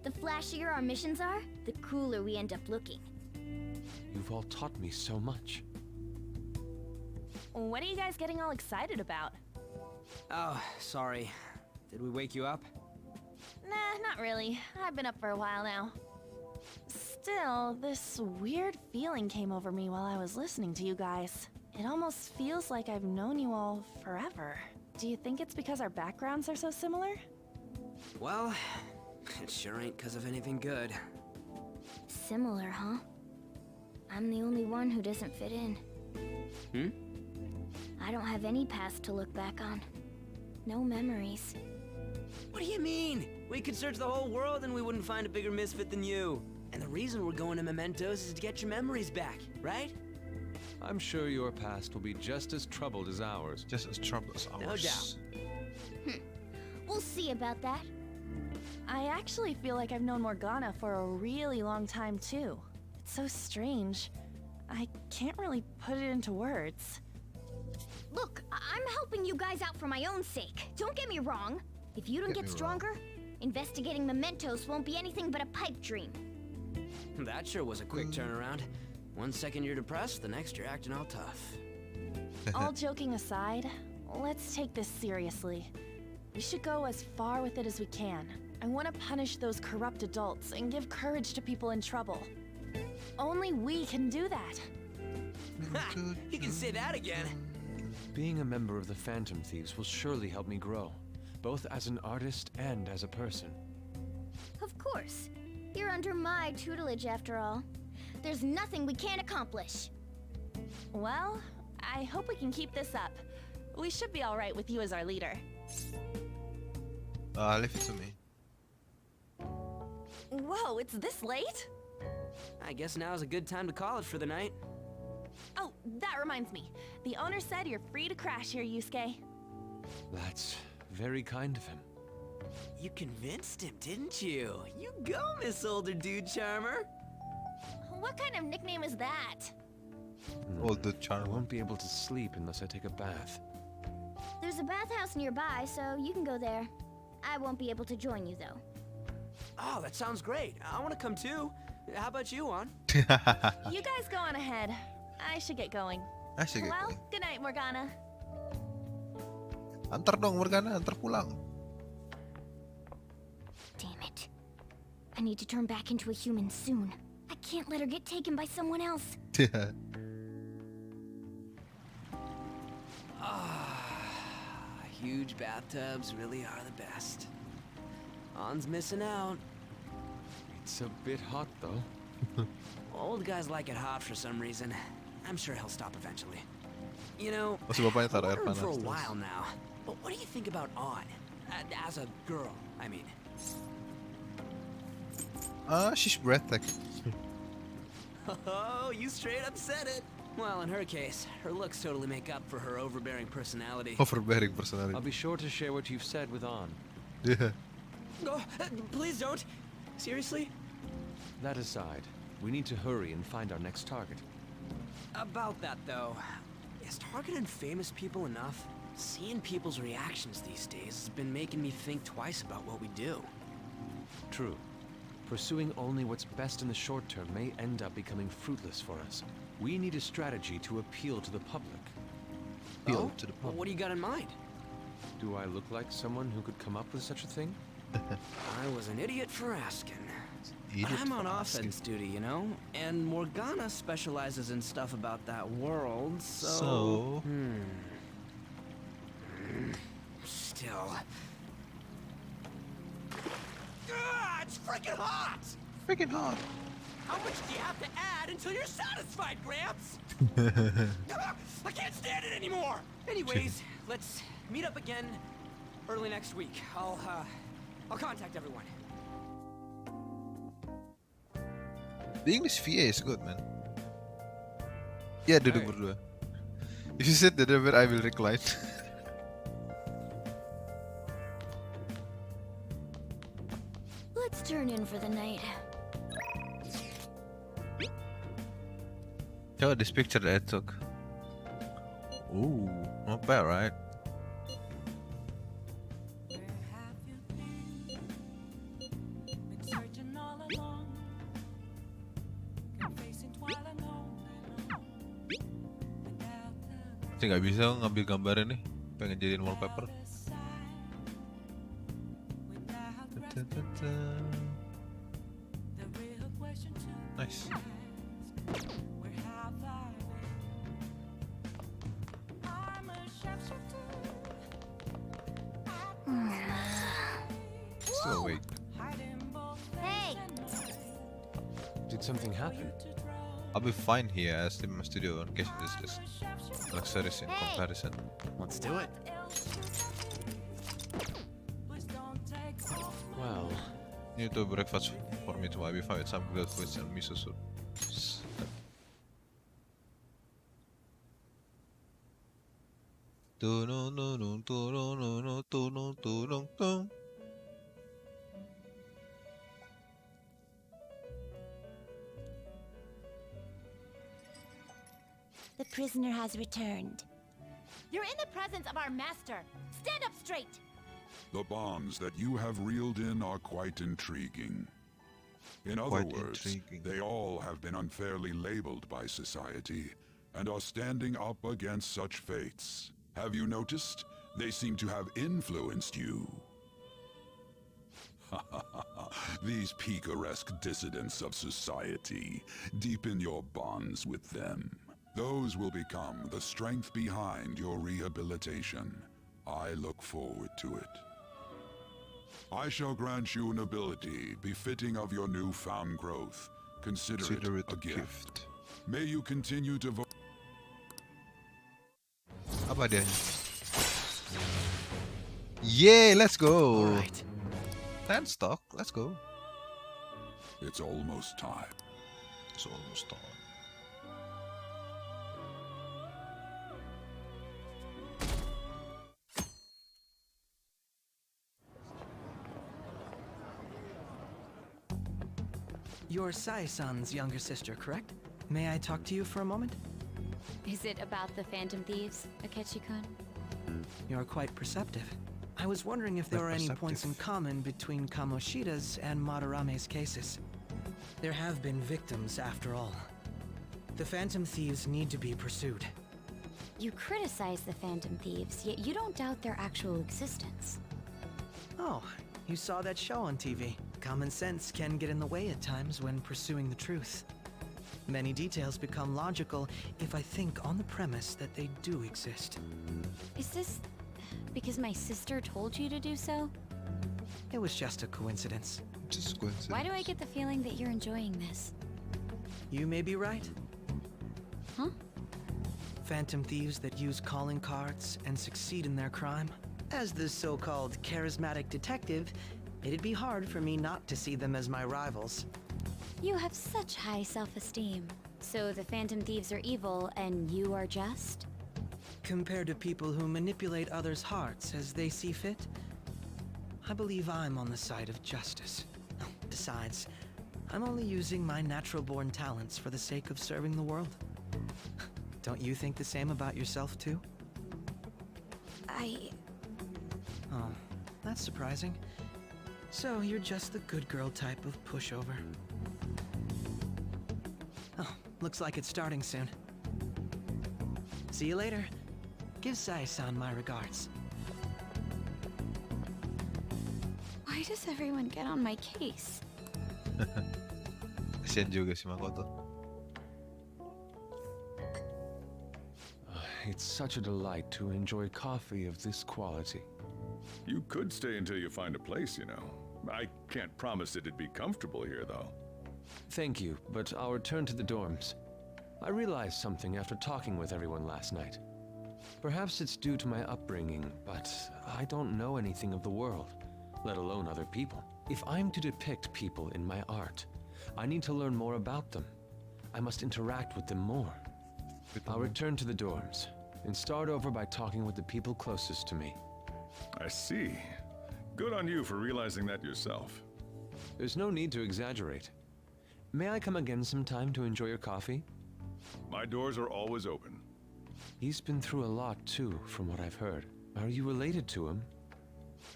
The flashier our missions are, the cooler we end up looking. You've all taught me so much. What are you guys getting all excited about? Oh, sorry. Did we wake you up? Nah, not really. I've been up for a while now. Still, this weird feeling came over me while I was listening to you guys. It almost feels like I've known you all forever. Do you think it's because our backgrounds are so similar? Well, it sure ain't because of anything good. Similar, huh? I'm the only one who doesn't fit in. I don't have any past to look back on. No memories. What do you mean? We could search the whole world and we wouldn't find a bigger misfit than you. And the reason we're going to Mementos is to get your memories back, right? I'm sure your past will be just as troubled as ours. Just as troubled as ours. No doubt. We'll see about that. I actually feel like I've known Morgana for a really long time too. It's so strange. I can't really put it into words. Look, I'm helping you guys out for my own sake. Don't get me wrong. If you don't Get get me stronger, investigating Mementos won't be anything but a pipe dream. That sure was a quick turnaround. 1 second you're depressed, the next you're acting all tough. All joking aside, let's take this seriously. We should go as far with it as we can. I want to punish those corrupt adults and give courage to people in trouble. Only we can do that. Ha! You can say that again. Being a member of the Phantom Thieves will surely help me grow, both as an artist and as a person. Of course. You're under my tutelage after all. There's nothing we can't accomplish. Well, I hope we can keep this up. We should be all right with you as our leader. Leave it to me. Whoa, it's this late? I guess now's a good time to call it for the night. Oh, that reminds me. The owner said you're free to crash here, Yusuke. That's very kind of him. You convinced him, didn't you? You go, Miss Older Dude Charmer. What kind of nickname is that? Older I Charmer. won't be able to sleep unless I take a bath. There's a bathhouse nearby, so you can go there. I won't be able to join you, though. Oh, that sounds great. I want to come too. How about you, Juan? You guys go on ahead. I should get going. I should get Well, going. good night, Morgana. Antar dong Morgana, antar pulang. Damn it. I need to turn back into a human soon. I can't let her get taken by someone else. Huge bathtubs really are the best. Han's missing out. It's a bit hot, though. Old guys like it hot for some reason. I'm sure he'll stop eventually. You know, Oh, si bapaknya I've taruh air wondered for a panas terus. while now. But what do you think about On? As a girl, I mean. She's breathtaking. Oh, you straight up said it. Well, in her case, her looks totally make up for her overbearing personality. Overbearing personality. I'll be sure to share what you've said with On. Yeah. Oh, please don't. Seriously? That aside, we need to hurry and find our next target. About that, though, is targeting famous people enough? Seeing people's reactions these days has been making me think twice about what we do. True. Pursuing only what's best in the short term may end up becoming fruitless for us. We need a strategy to appeal to the public. Appeal to the Well, what do you got in mind? Do I look like someone who could come up with such a thing? I was an idiot for asking. Idiot I'm on for offense duty, you know? And Morgana specializes in stuff about that world, so... So? Still... it's freaking hot! Freaking hot. How much do you have to add until you're satisfied, Gramps? I can't stand it anymore! Anyways, let's meet up again early next week. I'll contact everyone. The English VA is good, man. Ya, duduk berdua. If you sit there, I will recline. Let's turn in for the night. Show this picture that I took. Ooh, not bad, right? Saya nggak bisa ngambil gambar ini, pengen jadiin wallpaper. Nice. Still awake. Hey! Did something happen? I'll be fine here as the studio in case this is luxurious in comparison. Let's do it. Well, Need to breakfast for me tomorrow. I'll be fine with some grilled fish and miso soup. The prisoner has returned. You're in the presence of our master. Stand up straight. The bonds that you have reeled in are quite intriguing. In other Quite words, intriguing. they all have been unfairly labeled by society and are standing up against such fates. Have you noticed? They seem to have influenced you. These picaresque dissidents of society, deepen your bonds with them. Those will become the strength behind your rehabilitation. I look forward to it. I shall grant you an ability befitting of your newfound growth. Consider it a gift. May you continue to vote. Apa dia? Yay, let's go. Alright. 10 stock, let's go. It's almost time. It's almost done. You're Sai-san's younger sister, correct? May I talk to you for a moment? Is it about the Phantom Thieves, Akechi-kun? You're quite perceptive. I was wondering if there were any points in common between Kamoshida's and Madarame's cases. There have been victims, after all. The Phantom Thieves need to be pursued. You criticize the Phantom Thieves, yet you don't doubt their actual existence. Oh, you saw that show on TV. Common sense can get in the way at times when pursuing the truth. Many details become logical if I think on the premise that they do exist. Is this because my sister told you to do so? It was just a coincidence. Just a coincidence. Why do I get the feeling that you're enjoying this? You may be right. Huh? Phantom thieves that use calling cards and succeed in their crime. As the so-called charismatic detective, it'd be hard for me not to see them as my rivals. You have such high self-esteem. So the Phantom Thieves are evil and you are just? Compared to people who manipulate others' hearts as they see fit, I believe I'm on the side of justice. Besides, I'm only using my natural-born talents for the sake of serving the world. Don't you think the same about yourself, too? Oh, that's surprising. So you're just the good girl type of pushover. Oh, looks like it's starting soon. See you later. Give Sai-san my regards. Why does everyone get on my case? Kasian juga si Makoto. It's such a delight to enjoy coffee of this quality. You could stay until you find a place, you know. I can't promise it'd be comfortable here, though. Thank you, but I'll return to the dorms. I realized something after talking with everyone last night. Perhaps it's due to my upbringing, but I don't know anything of the world, let alone other people. If I'm to depict people in my art, I need to learn more about them. I must interact with them more. I'll return to the dorms and start over by talking with the people closest to me. I see. Good on you for realizing that yourself. There's no need to exaggerate. May I come again sometime to enjoy your coffee? My doors are always open. He's been through a lot too, from what I've heard. Are you related to him?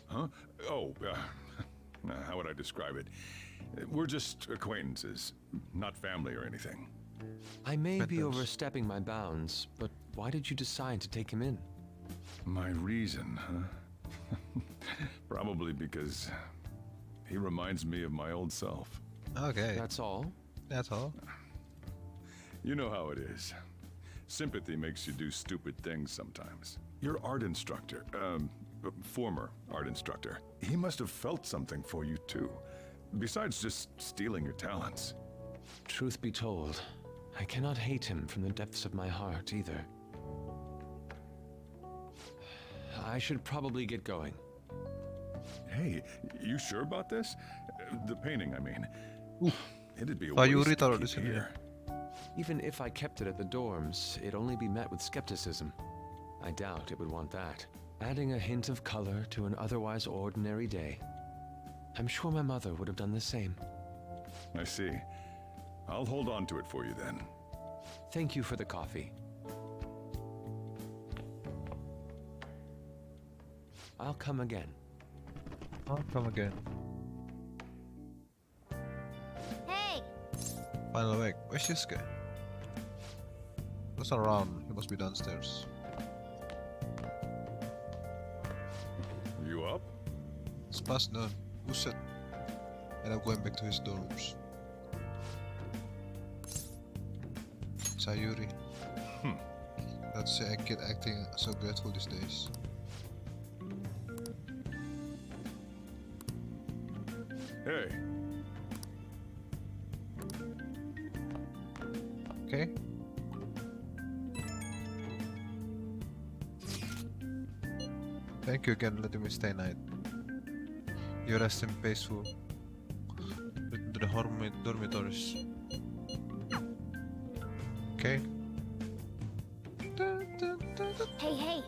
Huh? Oh, how would I describe it? We're just acquaintances, not family or anything. I may be overstepping my bounds, but why did you decide to take him in? My reason, huh? Probably because he reminds me of my old self. Okay. That's all? That's all? You know how it is. Sympathy makes you do stupid things sometimes. Your art instructor, former art instructor, he must have felt something for you too. Besides just stealing your talents. Truth be told, I cannot hate him from the depths of my heart either. I should probably get going. Hey, you sure about this? The painting, I mean. It'd be a Sayuri waste to taruh di keep sini. here. Even if I kept it at the dorms, it'd only be met with skepticism. I doubt it would want that. Adding a hint of color to an otherwise ordinary day. I'm sure my mother would have done the same. I see. I'll hold on to it for you then. Thank you for the coffee. I'll come again. I'll come again. Hey! Finally awake. Where's Yusuke? He's not around. He must be downstairs. You up? It's past noon. Buset. And I'm going back to his dorms. Sayuri. That's a kid acting so grateful these days. Hey. Okay. Thank you again for letting me stay night. You rest in peaceful. Return to the dormitories. Okay. Hey, hey.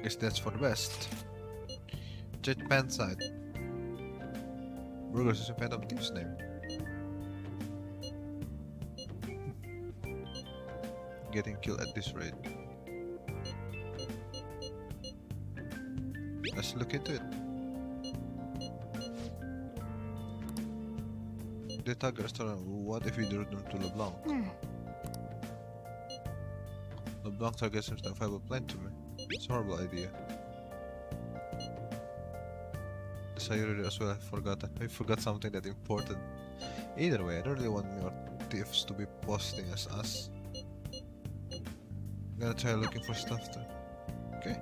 Guess that's for the best. Judge Panside. Burgers is a Phantom Thief's name. Getting killed at this rate. Let's look into it. The Tug restaurant. What if we drew them to LeBlanc? LeBlanc target seems to have a plan to me. It's a horrible idea. Sayuri as well, I forgot something that important. Either way, I don't really want more thieves to be posting as us. I'm gonna try looking for stuff too. Okay.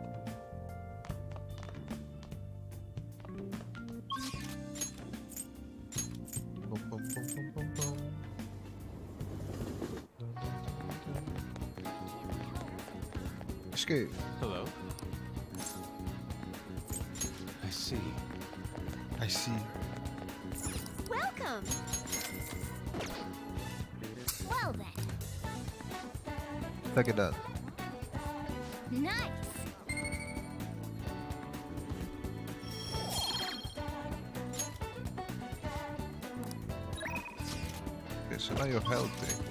Boom, boom, boom, boom, boom, boom. Escape. Hello? I see. I see. Welcome! Well then. Look at that. Nice! Okay, so now you're healthy.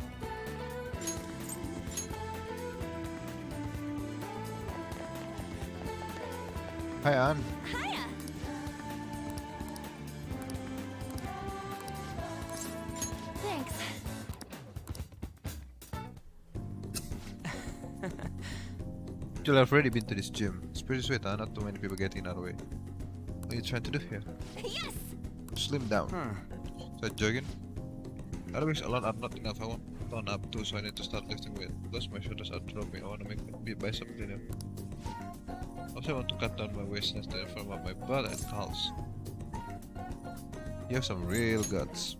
Hi, Anne. Hiya! Thanks. You'll have already been to this gym. It's pretty sweet, huh? Not too many people get in our way. What are you trying to do here? Yes! Slim down. Start jogging. Aerobics alone are not enough. I want to tone up too, so I need to start lifting weight. Plus my shoulders are dropping. I want to make my bicep cleaner. Also, I want to cut down my waist and stay firm up my butt and calves. You have some real guts.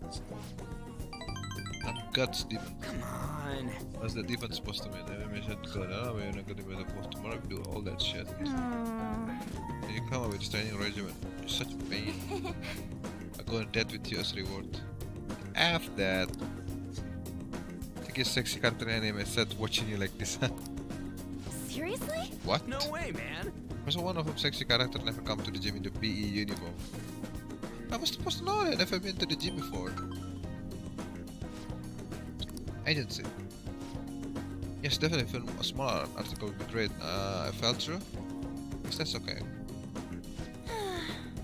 Not guts, demon. Come on. What's that even supposed to mean? I mentioned God, we're not gonna be able to tomorrow we do all that shit. And you come up with training regimen. You're such a pain. I go on dead with you as reward. After that, I think it's sexy character anime said watching you like this. Seriously? What? No way, man. Also, one of them sexy character never come to the gym in the PE uniform. I was supposed to know that. I've never been to the gym before. Agency. Yes, definitely film a smaller article would be great. I fell through. Guess that's okay.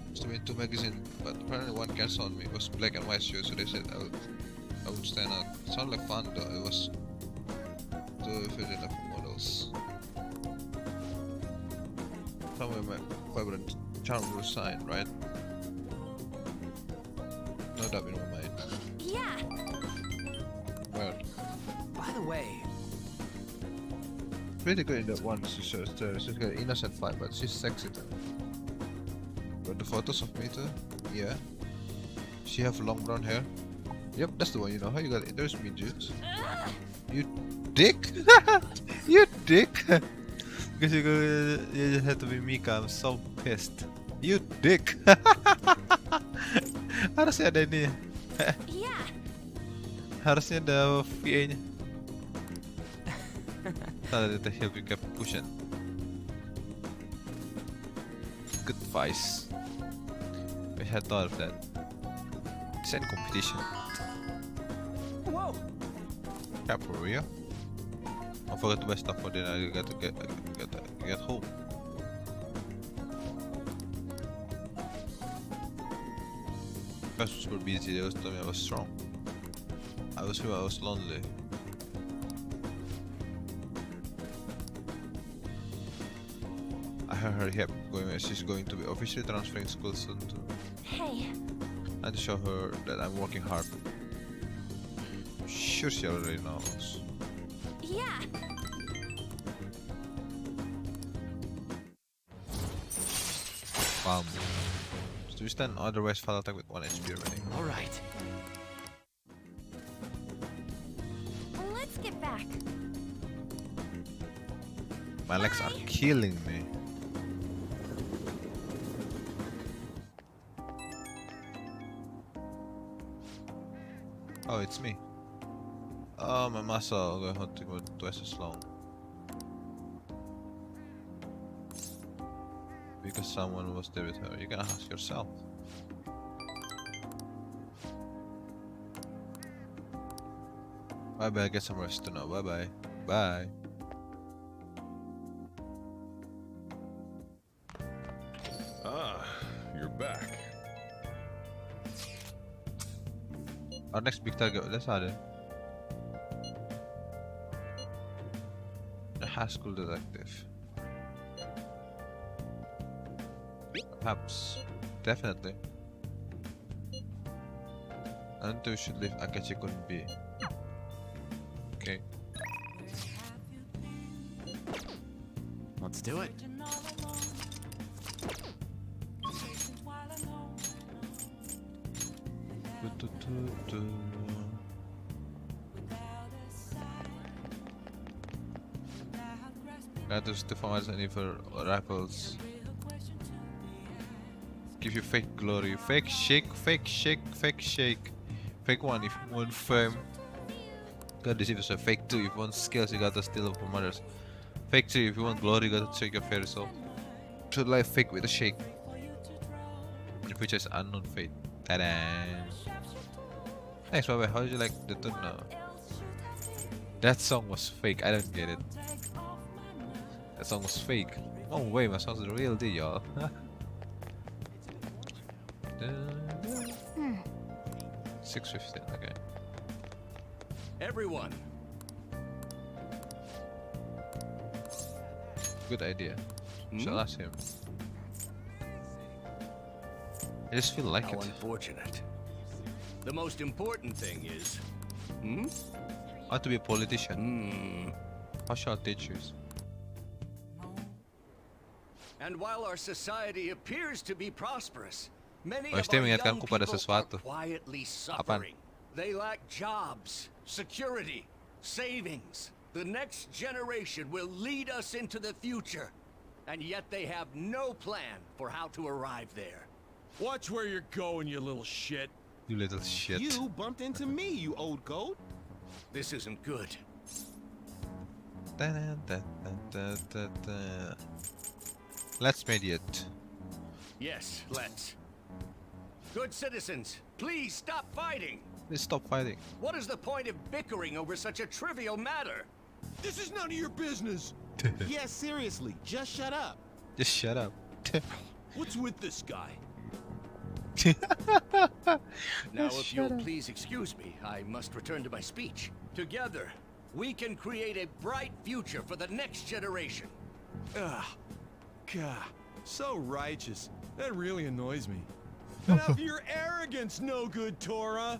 Used to be in 2 magazines, but apparently one canceled on me. It was black and white shoes, so they said I would stand out. It sounded like fun though. It was too fit enough for models. Somewhere my vibrant charm will shine, right? No doubt in my mind. Yeah! Well, By the way, pretty good in that one. She's got an innocent vibe, but she's sexy too. But the photos of me too? Yeah. She have long brown hair. Yep, that's the one. You know how you got it. There's me, dude. You dick! You dick! Because you just had to be Mika. I'm so pissed. You dick! Harusnya ada ini. Yeah. Harusnya ada VA-nya. Thought that help you keep pushing. Good advice. I had thought of that. Design competition. whoa. Yeah, for real. I forgot to buy stuff for dinner. I got to get home. Guys was super busy. They was telling me I was strong. I was here. I was lonely. I heard her she's going to be officially transferring school soon too. Hey. I had to show her that I'm working hard. Sure, she already knows. Yeah. Bam. So you stand otherwise fall attack with 1 HP remaining. Alright. Let's get back. My legs are killing me. Oh, it's me. Oh, my muscle going to go twice as long. Because someone was there with her. You can ask yourself. Bye bye, get some rest now. Bye bye. Bye. Ah, you're back. Our next big target, let's add it. The high school detective. Perhaps. Definitely. And we should leave Akechi-kun be. Okay. Let's do it. Got those deformers and for rifles. Give you fake glory. Fake shake, fake shake, fake shake. Fake one if you want fame. God deceive yourself. Fake 2 if you want skills, you gotta steal from others. Fake 3 if you want glory, you gotta check your fair self. Should life fake with a shake. Your future is unknown fate. Ta-da! Thanks, Bobby. How did you like the tune now? That song was fake. I don't get it. That song was fake. Oh wait, my song's the real deal, y'all. 6:15. Okay. Everyone. Good idea. Shall ask him. I just feel like How it. unfortunate. The most important thing is, I want to be a politician. How shall I teach you? And while our society appears to be prosperous, many Oh, of Steve, our mengingatkan young ku pada people sesuatu. are quietly Apaan? suffering. They lack jobs, security, savings. The next generation will lead us into the future, and yet they have no plan for how to arrive there. Watch where you're going, you little shit. You little shit. You bumped into me, you old goat. This isn't good. Let's mediate. Yes, let's. Good citizens, please stop fighting. Please stop fighting. What is the point of bickering over such a trivial matter? This is none of your business. Yeah, seriously, just shut up. Just shut up. What's with this guy? Now, if you'll please excuse me, I must return to my speech. Together, we can create a bright future for the next generation. Ugh. God, so righteous. That really annoys me. Enough of your arrogance, no good Torah.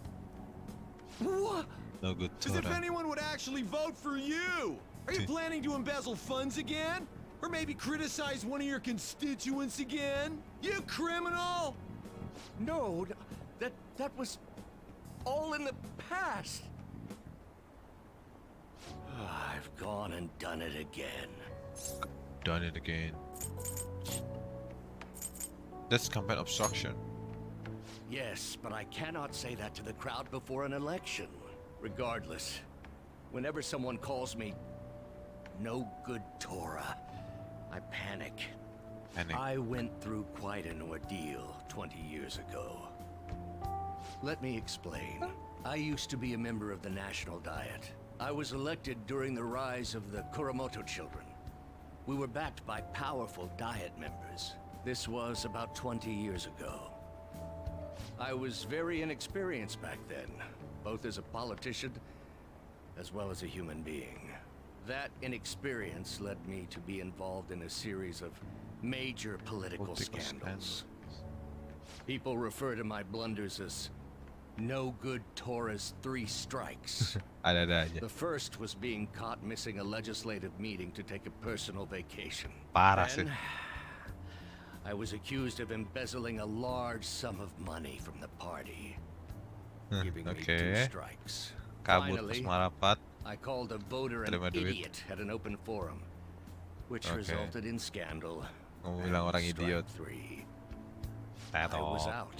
What? No good As if Torah. anyone would actually vote for you. Are you planning to embezzle funds again? Or maybe criticize one of your constituents again? You criminal! No, that was all in the past. I've gone and done it again. Done it again. That's campaign obstruction. Yes, but I cannot say that to the crowd before an election. Regardless, whenever someone calls me no good Torah, I panic. I went through quite an ordeal 20 years ago. Let me explain. I used to be a member of the National Diet. I was elected during the rise of the Kuramoto children. We were backed by powerful Diet members. This was about 20 years ago. I was very inexperienced back then, both as a politician as well as a human being. That inexperience led me to be involved in a series of major political scandals. People refer to my blunders as no good Torah's 3 strikes. Ada-ada aja. The first was being caught missing a legislative meeting to take a personal vacation. Parah sih. Then, I was accused of embezzling a large sum of money from the party, giving me 2 strikes. Kabur pas Finally, marapat. I called a voter an Terima duit. idiot at an open forum, which Okay. resulted in scandal. Kamu and bilang orang strike idiot. 3. I was Tetot. out.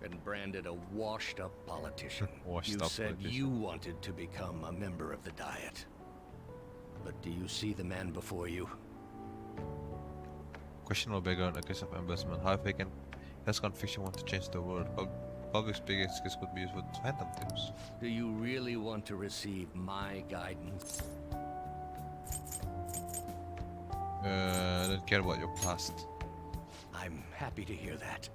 and branded a washed-up politician. You Washed-up said politician. you wanted to become a member of the Diet. But do you see the man before you? Questionable background, a case of embezzlement. How vacant has conviction want to change the world? Public speaking skills could be used with phantom tips. Do you really want to receive my guidance? I don't care about your past. I'm happy to hear that.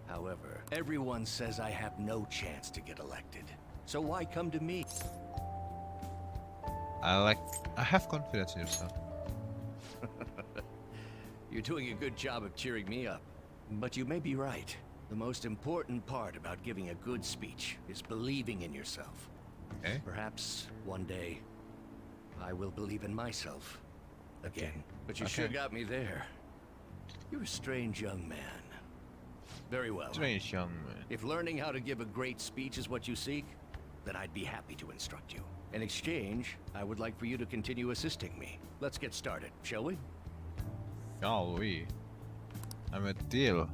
However, everyone says I have no chance to get elected. So why come to me? I have confidence in yourself. You're doing a good job of cheering me up. But you may be right. The most important part about giving a good speech is believing in yourself. Okay. Perhaps one day I will believe in myself again. But you sure Okay. got me there. You're a strange young man. Very well. Strange young man. If learning how to give a great speech is what you seek, then I'd be happy to instruct you. In exchange, I would like for you to continue assisting me. Let's get started, shall we? Shall we? I'm a deal.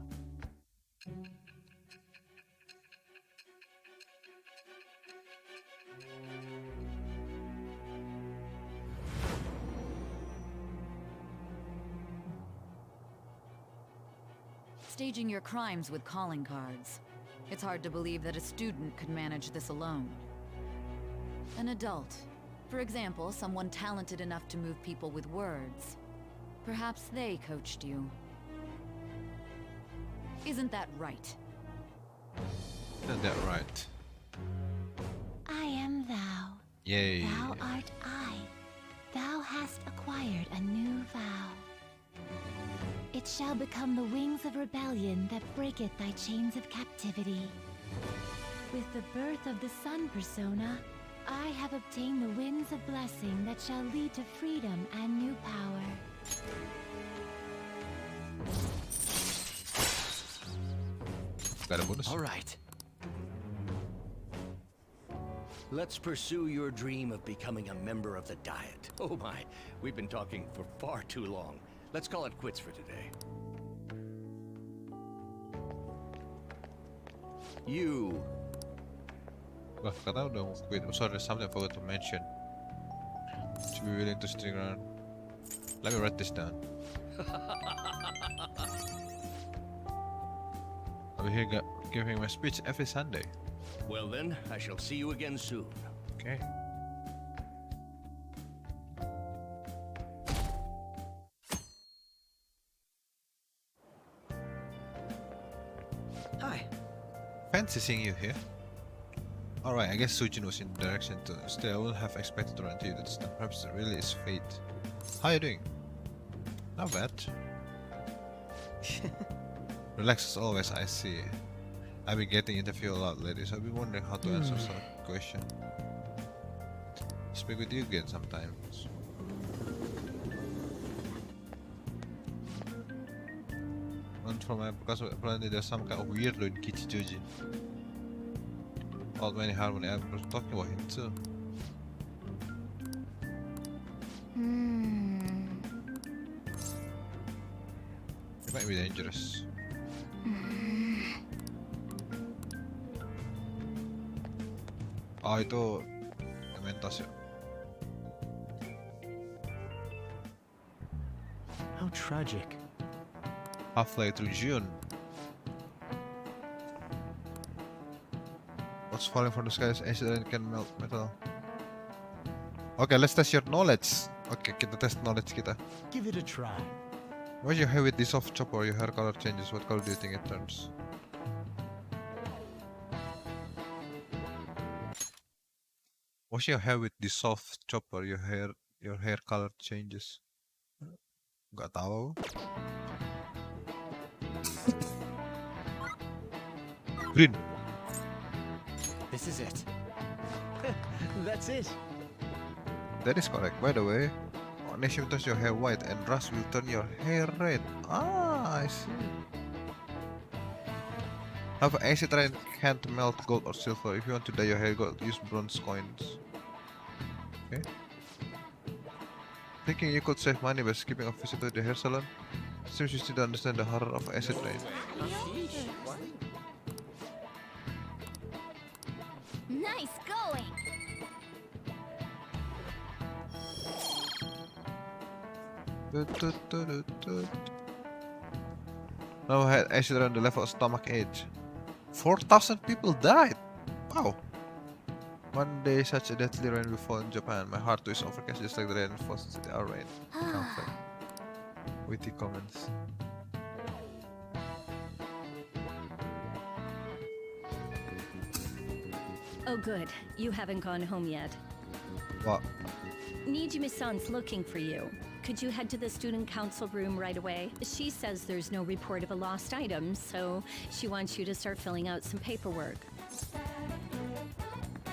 Staging your crimes with calling cards. It's hard to believe that a student could manage this alone. An adult. For example, someone talented enough to move people with words. Perhaps they coached you. Isn't that right? Isn't that right? I am thou. Yay. Thou art I. Thou hast acquired a new vow. It shall become the wings of rebellion that breaketh thy chains of captivity. With the birth of the sun persona, I have obtained the winds of blessing that shall lead to freedom and new power. Got a bonus? All right. Let's pursue your dream of becoming a member of the Diet. Oh my, we've been talking for far too long. Let's call it quits for today. You. Wah, kata udah mau quit. Oh, sorry, there's something I forgot to mention. To be willing to stick around. Let me write this down. I'll be here giving my speech every Sunday. Well then, I shall see you again soon. Okay. Hi. Fancy seeing you here. Alright, I guess Sujin was in the direction too. Still, I wouldn't have expected to run into you. That's perhaps it really is fate. How are you doing? Not bad. Relax as always, I see. I've been getting interviewed a lot lately, so I've been wondering how to answer some question. Speak with you again sometimes. And from my because apparently there's some kind of weird in Kichijoji. Old Man Harmony, I was talking about him too. It might be dangerous. Oh, itu Dementos ya. How tragic. Halfway through June. What's falling from the sky is acid and can melt metal. Okay, let's test your knowledge. Okay, kita test knowledge kita. Give it a try. What's your hair with the soft chop or your hair color changes? What color do you think it turns? Wash your hair with the soft chopper, your hair color changes. Gak tahu. Green. This is it. That's it. That is correct. By the way, Nation turns your hair white and Rust will turn your hair red. Ah, I see. Have acid rain can't melt gold or silver. If you want to dye your hair gold, use bronze coins. Okay. Thinking you could save money by skipping a visit to the hair salon? Seems you still don't understand the horror of acid rain. Nice going! Now I had actually around the level of stomach age. 4,000 people died! Wow! One day such a deadly rain will fall in Japan. My heart is overcast just like the rain falls into the rain. Comfort. Witty comments. Oh, good. You haven't gone home yet. What? Nijima-san's looking for you. Could you head to the student council room right away? She says there's no report of a lost item, so she wants you to start filling out some paperwork.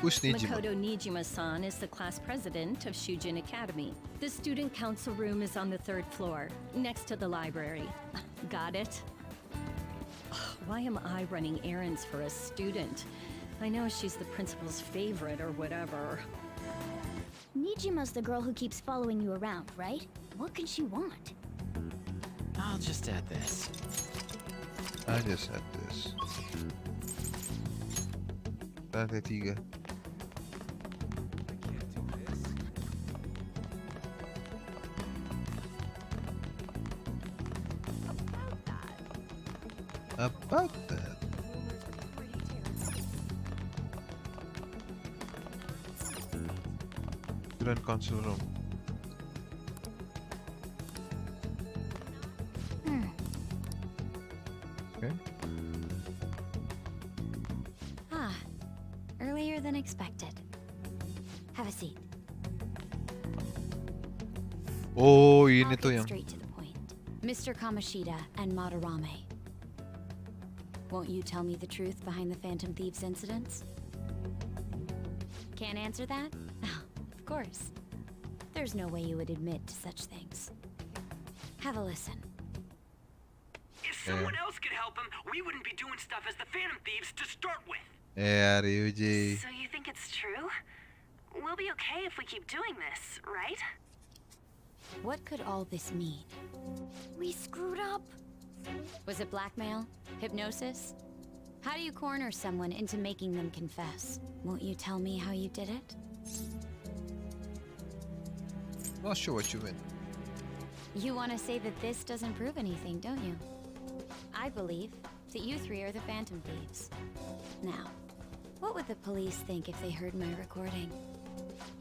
Who's Nijima? Makoto Nijima-san is the class president of Shujin Academy. The student council room is on the 3rd floor, next to the library. Got it? Why am I running errands for a student? I know she's the principal's favorite or whatever. Nijima's the girl who keeps following you around, right? What could she want? I'll just add this. I just had this. Lantai 3. About that. Student council room. Okay. Ah, earlier than expected. Have a seat. Oh, I'll ini get tuh yang. straight to the point. Mr. Kamoshida and Madarame. Won't you tell me the truth behind the Phantom Thieves incidents? Can't answer that? Of course. There's no way you would admit to such things. Have a listen. If someone else could help him, we wouldn't be doing stuff as the Phantom Thieves to start with. Yeah, Ryuji. So you think it's true? We'll be okay if we keep doing this, right? What could all this mean? We screwed up. Was it blackmail? Hypnosis? How do you corner someone into making them confess? Won't you tell me how you did it? Not sure what you mean. You want to say that this doesn't prove anything, don't you? I believe that you three are the Phantom Thieves. Now, what would the police think if they heard my recording?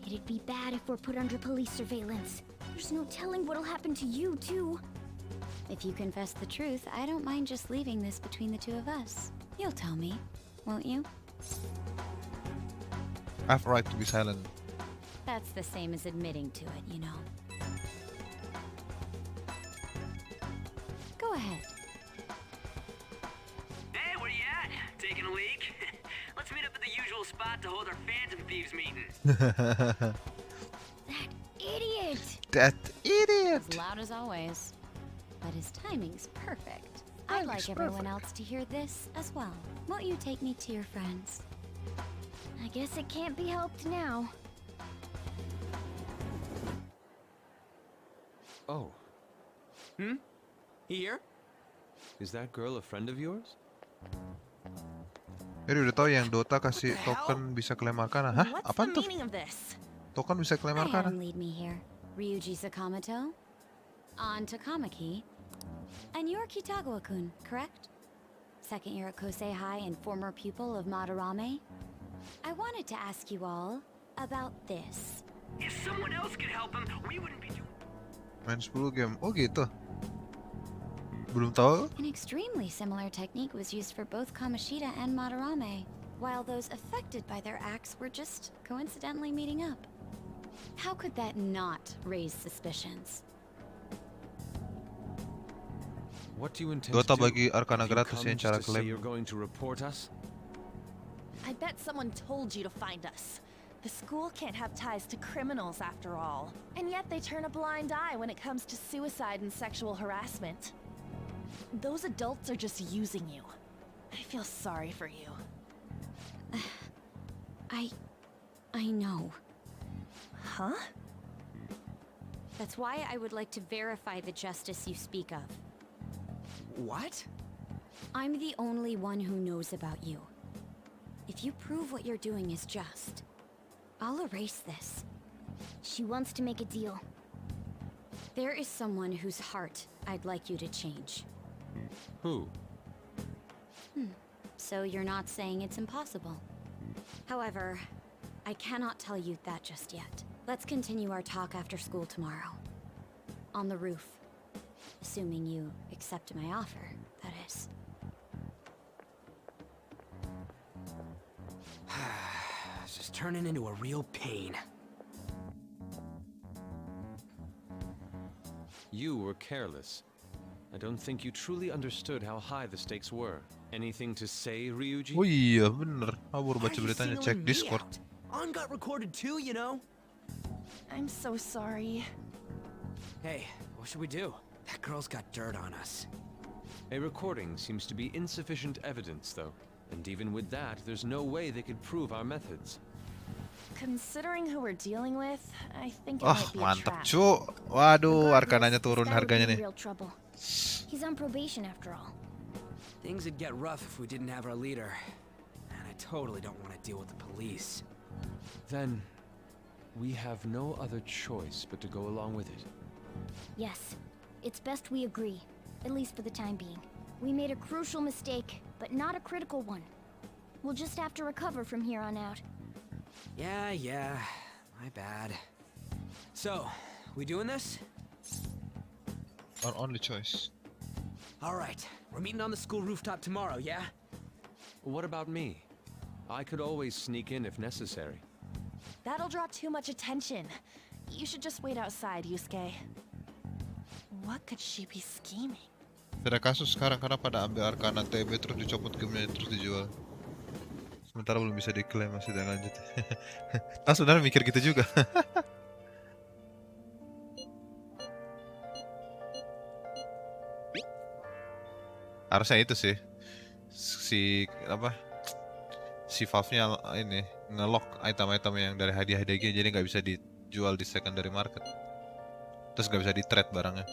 It'd be bad if we're put under police surveillance. There's no telling what'll happen to you, too. If you confess the truth, I don't mind just leaving this between the two of us. You'll tell me, won't you? I have a right to be silent. That's the same as admitting to it, you know. Go ahead. Hey, where you at? Taking a leak? Let's meet up at the usual spot to hold our Phantom Thieves meeting. That idiot! That idiot! As loud as always. But his timing's perfect. I'd like everyone else to hear this as well. Won't you take me to your friends? I guess it can't be helped now. Oh. Here? Is that girl a friend of yours? Jadi udah tahu yang Dota kasih token bisa klaim Arcana. Hah? What's Apaan the tuh? meaning of this? Token bisa klaim Arcana? Ayan, lead me here. Ryuji Sakamoto. On to Kamaki. And you're Kitagawa-kun, correct? Second year at Kosei High and former pupil of Madarame. I wanted to ask you all about this. If someone else could help him, we wouldn't be doing... Main 10 game. Oh gitu. Belum tahu? An extremely similar technique was used for both Kamoshida and Madarame, while those affected by their acts were just coincidentally meeting up. How could that not raise suspicions? What do you intend Dota to do? bagi Arcana Have you gratis come yang cara to say klaim. you're going to report us? I bet someone told you to find us. The school can't have ties to criminals after all. And yet they turn a blind eye when it comes to suicide and sexual harassment. Those adults are just using you. I feel sorry for you. I know. Huh? That's why I would like to verify the justice you speak of. What? I'm the only one who knows about you. If you prove what you're doing is just, I'll erase this. She wants to make a deal. There is someone whose heart I'd like you to change. Who? So you're not saying it's impossible. However, I cannot tell you that just yet. Let's continue our talk after school tomorrow. On the roof. Assuming you accept my offer, that is. It's just turning into a real pain. You were careless. I don't think you truly understood how high the stakes were. Anything to say, Ryuji? Oh iya bener, aku baru baca beritanya, cek Discord. On got recorded too, you know. I'm so sorry. Hey, what should we do? That girl's got dirt on us. A recording seems to be insufficient evidence, though. And even with that, there's no way they could prove our methods. Considering who we're dealing with, I think it Oh, might be a mantap, trap. cu. Waduh, Arkananya turun harganya nih. Real trouble. He's on probation after all. Things would get rough if we didn't have our leader. And I totally don't want to deal with the police. Then, we have no other choice but to go along with it. Yes, it's best we agree, at least for the time being. We made a crucial mistake, but not a critical one. We'll just have to recover from here on out. Yeah, my bad. So, we doing this? Our only choice. Alright, we're meeting on the school rooftop tomorrow, yeah? What about me? I could always sneak in if necessary. That'll draw too much attention. You should just wait outside, Yusuke. What could she be scheming? Ada kasus sekarang karena pada ambil Arcana TB terus dicopot gamenya terus dijual. Sementara belum bisa diklaim, masih dan lanjut. Nah sebenarnya mikir gitu juga. Harusnya itu sih si Valve-nya ini nge-lock item-item yang dari hadiah-hadiah gitu, jadi nggak bisa dijual di secondary market, terus nggak bisa di-trade barangnya.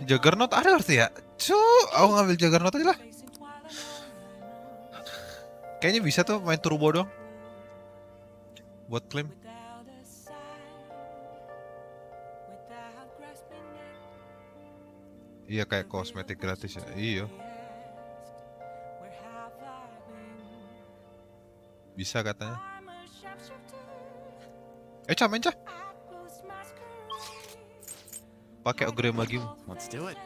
Juggernaut ada berarti ya? Aku ngambil Juggernaut aja lah. Kayaknya bisa tuh main turbo dong buat klaim. Iya kayak kosmetik gratis ya. Iya. Bisa katanya. Main Cah. Pakai ogre magimu. Let's do it.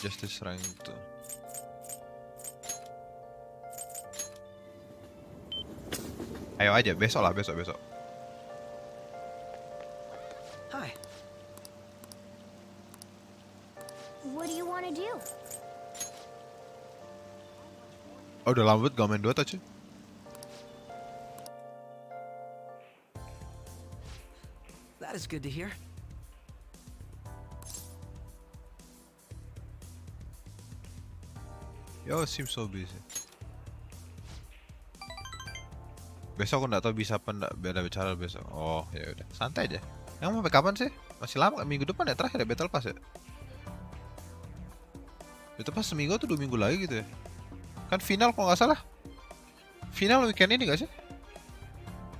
Justice rank tuh. Ayo aja, besok lah, besok. Hi. What do you want to do? Oh, udah lama banget gak main Dota, cuy. That is good to hear. Yo, seems so busy. Besok aku nggak tahu bisa apa nggak, beda bicara besok. Oh ya udah, santai aja. Yang sampai kapan sih? Masih lama, minggu depan ya terakhir ya Battle Pass ya. Battle Pass seminggu atau 2 minggu lagi gitu ya. Kan final kalau nggak salah. Final weekend ini nggak sih?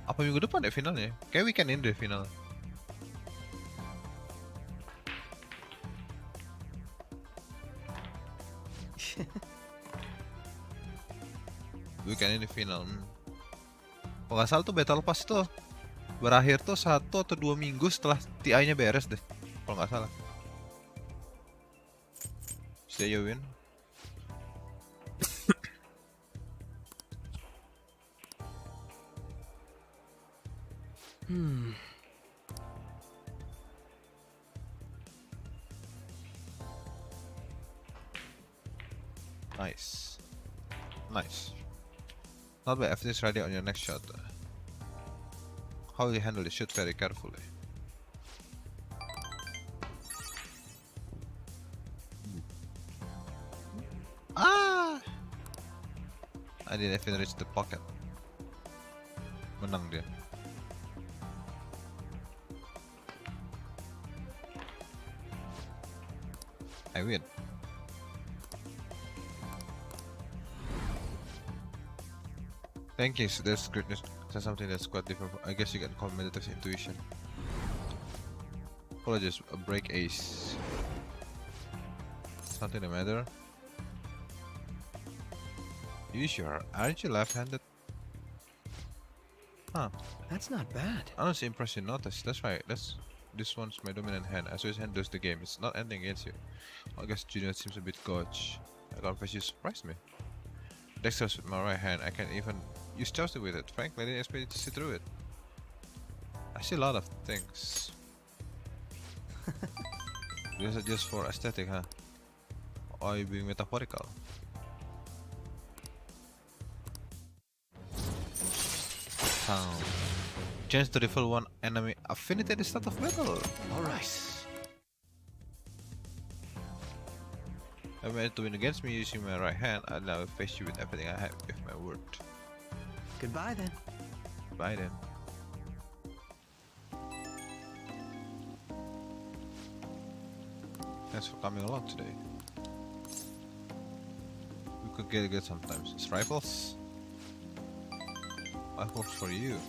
Apa minggu depan ya finalnya? Kayak weekend ini deh final. Weekend ini final. Kalau nggak salah tuh Battle Pass tuh berakhir tuh 1 atau 2 minggu setelah TI-nya beres deh. Kalau nggak salah. Stay you win. Nice. Nice. Not bad. Everything's ready on your next shot. How will you handle it? Shoot very carefully. I didn't even reach the pocket. Menang dia. I win. Thank you. So that's greatness. That's something that's quite different. I guess you can call meditative intuition. Apologies. A break ace. Something the matter? You sure? Aren't you left-handed? Huh. That's not bad. Honestly, impressed you noticed. That's right. This one's my dominant hand. As always handles the game. It's not ending against you. I guess Junior seems a bit gauche. I confess you surprised me. Dexterous with my right hand. I can't even use joystick with it. Frankly, I didn't expect you to see through it. I see a lot of things. These are just for aesthetic, huh? Or are you being metaphorical? Chance to refill one enemy affinity at the start of battle. Alright. I managed to win against me using my right hand. I'll now face you with everything I have, if my word. Goodbye then. Bye then. Thanks for coming along today. We could get good sometimes. It's rifles. I hope for you.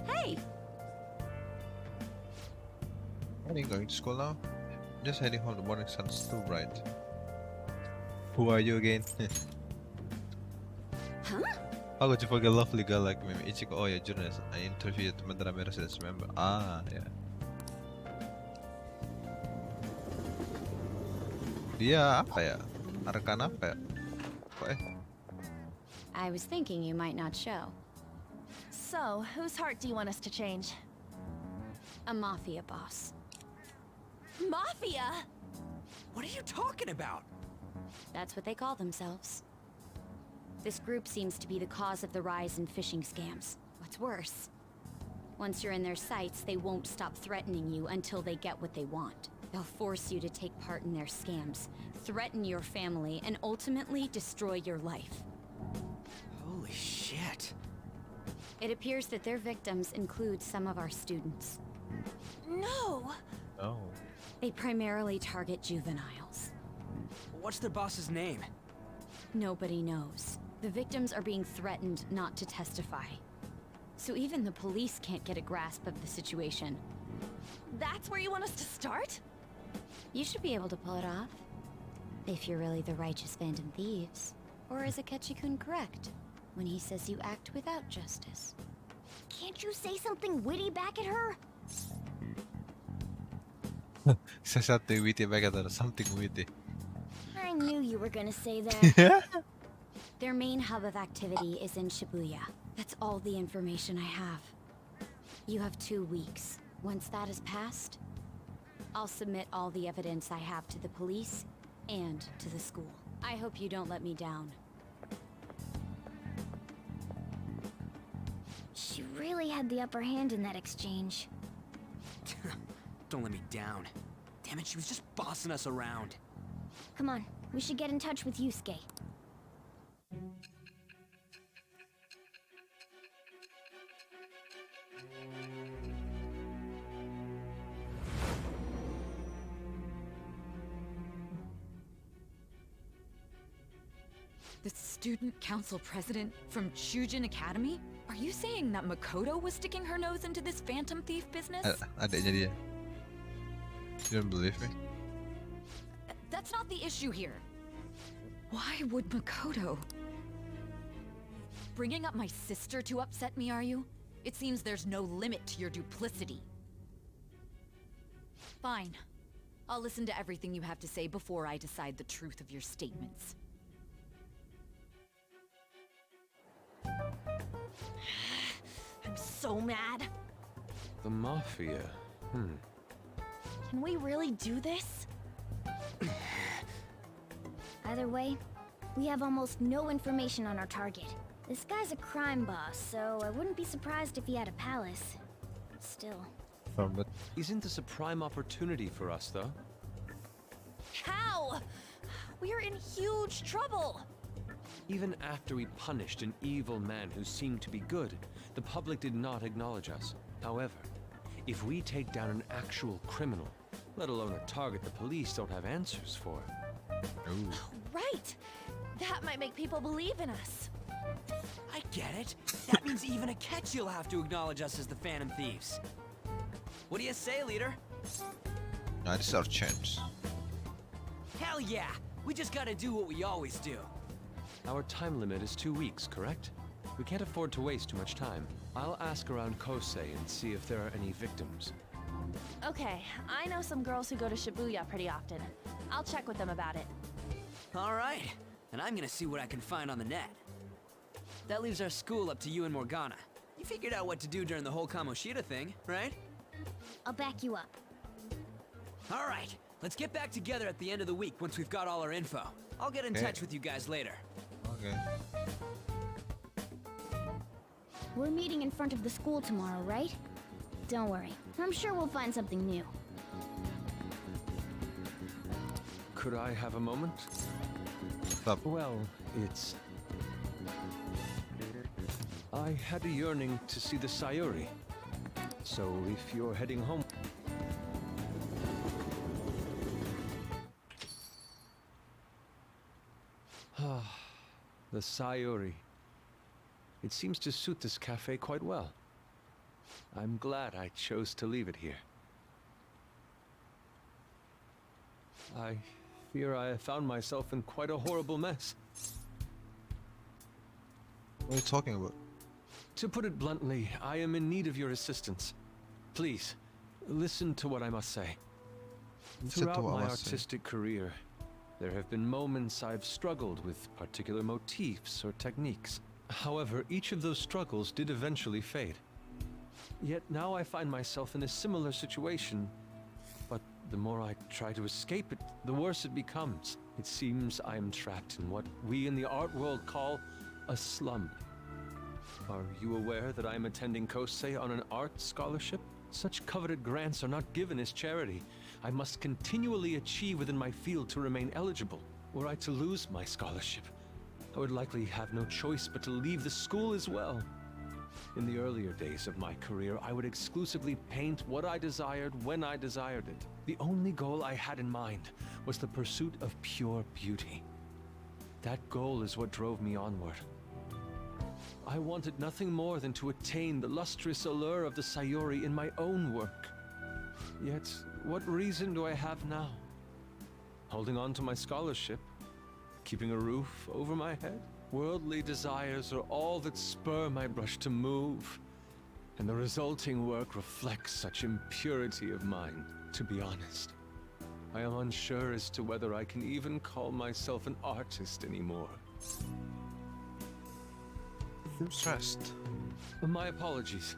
Hey! Are you going to school now? Just heading home, the morning sun's still bright. Who are you again? Huh? How could you forget a lovely girl like me, Ichiko Oya, journalist? I interviewed Madarame residents, remember? Ah, yeah. Dia apa ya? Rekan apa ya? Kok I was thinking you might not show. So, whose heart do you want us to change? A mafia boss. Mafia? What are you talking about? That's what they call themselves. This group seems to be the cause of the rise in phishing scams. What's worse, once you're in their sights, they won't stop threatening you until they get what they want. They'll force you to take part in their scams, threaten your family, and ultimately destroy your life. Holy shit. It appears that their victims include some of our students. No! Oh. They primarily target juveniles. What's their boss's name? Nobody knows. The victims are being threatened not to testify. So even the police can't get a grasp of the situation. That's where you want us to start? You should be able to pull it off. If you're really the righteous Phantom Thieves. Or is Akechi-kun correct when he says you act without justice? Can't you say something witty back at her? Say something witty back at her, something witty. I knew you were gonna say that. Their main hub of activity is in Shibuya. That's all the information I have. You have 2 weeks. Once that is passed, I'll submit all the evidence I have to the police and to the school. I hope you don't let me down. She really had the upper hand in that exchange. Don't let me down. Damn it, she was just bossing us around. Come on, we should get in touch with Yusuke. The student council president from Chujin Academy? Are you saying that Makoto was sticking her nose into this phantom thief business? Adiknya dia. You don't believe me? That's not the issue here. Why would Makoto? Bringing up my sister to upset me, are you? It seems there's no limit to your duplicity. Fine. I'll listen to everything you have to say before I decide the truth of your statements. I'm so mad. The Mafia. Can we really do this? Either way, we have almost no information on our target. This guy's a crime boss, so I wouldn't be surprised if he had a palace. Still. Isn't this a prime opportunity for us, though? How? We're in huge trouble. Even after we punished an evil man who seemed to be good, the public did not acknowledge us. However, if we take down an actual criminal, let alone a target the police don't have answers for. Right. That might make people believe in us. I get it. That means even Akechi'll have to acknowledge us as the Phantom Thieves. What do you say, leader? Now this is our chance. Hell yeah! We just gotta do what we always do. Our time limit is 2 weeks, correct? We can't afford to waste too much time. I'll ask around Kosei and see if there are any victims. Okay, I know some girls who go to Shibuya pretty often. I'll check with them about it. Alright, and I'm gonna see what I can find on the net. That leaves our school up to you and Morgana. You figured out what to do during the whole Kamoshida thing, right? I'll back you up. Alright, let's get back together at the end of the week once we've got all our info. I'll get in touch with you guys later. Okay. We're meeting in front of the school tomorrow, right? Don't worry. I'm sure we'll find something new. Could I have a moment? Stop. Well, it's... I had a yearning to see the Sayuri. So if you're heading home... The Sayuri. It seems to suit this cafe quite well. I'm glad I chose to leave it here. I fear I have found myself in quite a horrible mess. What are you talking about? To put it bluntly, I am in need of your assistance. Please, listen to what I must say. Throughout my artistic career, there have been moments I've struggled with particular motifs or techniques. However, each of those struggles did eventually fade. Yet now I find myself in a similar situation, but the more I try to escape it, the worse it becomes. It seems I am trapped in what we in the art world call a slum. Are you aware that I am attending Kosei on an art scholarship? Such coveted grants are not given as charity. I must continually achieve within my field to remain eligible. Were I to lose my scholarship, I would likely have no choice but to leave the school as well. In the earlier days of my career, I would exclusively paint what I desired when I desired it. The only goal I had in mind was the pursuit of pure beauty. That goal is what drove me onward. I wanted nothing more than to attain the lustrous allure of the Sayuri in my own work. Yet, what reason do I have now? Holding on to my scholarship? Keeping a roof over my head? Worldly desires are all that spur my brush to move, and the resulting work reflects such impurity of mind. To be honest, I am unsure as to whether I can even call myself an artist anymore. I'm stressed. My apologies.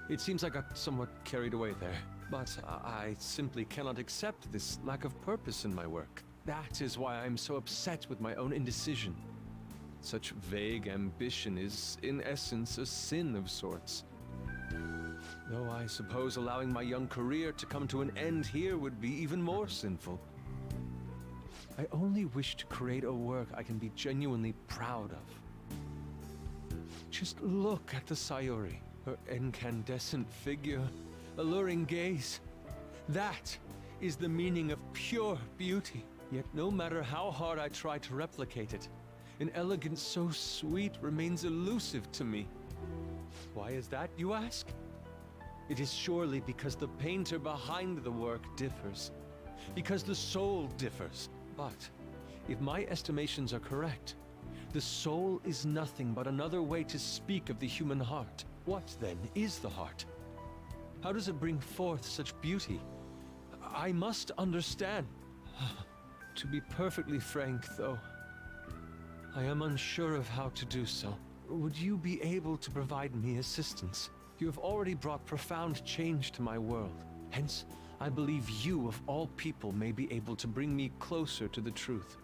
It seems I got somewhat carried away there, but I simply cannot accept this lack of purpose in my work. That is why I'm so upset with my own indecision. Such vague ambition is, in essence, a sin of sorts. Though I suppose allowing my young career to come to an end here would be even more sinful. I only wish to create a work I can be genuinely proud of. Just look at the Sayuri, her incandescent figure, alluring gaze. That is the meaning of pure beauty. Yet no matter how hard I try to replicate it, an elegance so sweet remains elusive to me. Why is that, you ask? It is surely because the painter behind the work differs, because the soul differs. But if my estimations are correct, the soul is nothing but another way to speak of the human heart. What, then, is the heart? How does it bring forth such beauty? I must understand. To be perfectly frank, though, I am unsure of how to do so. Would you be able to provide me assistance? You have already brought profound change to my world. Hence, I believe you, of all people, may be able to bring me closer to the truth.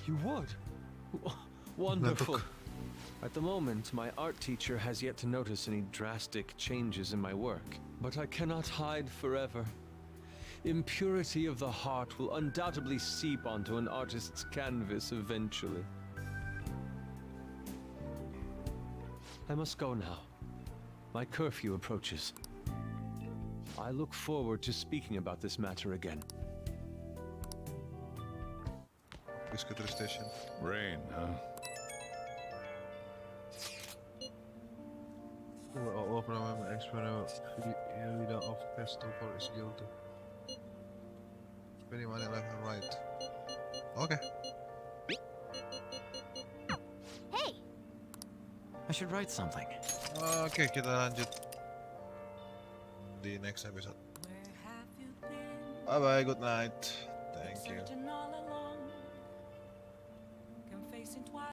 You would? Wonderful. At the moment, my art teacher has yet to notice any drastic changes in my work. But I cannot hide forever. Impurity of the heart will undoubtedly seep onto an artist's canvas eventually. I must go now. My curfew approaches. I look forward to speaking about this matter again. Scooter station. Rain, huh? Opname met exponeren of Festival is guilty. Spending money left and right. Okay. Hey! I should write something. Okay, kita lanjut di next episode. Bye bye, good night. Thank you.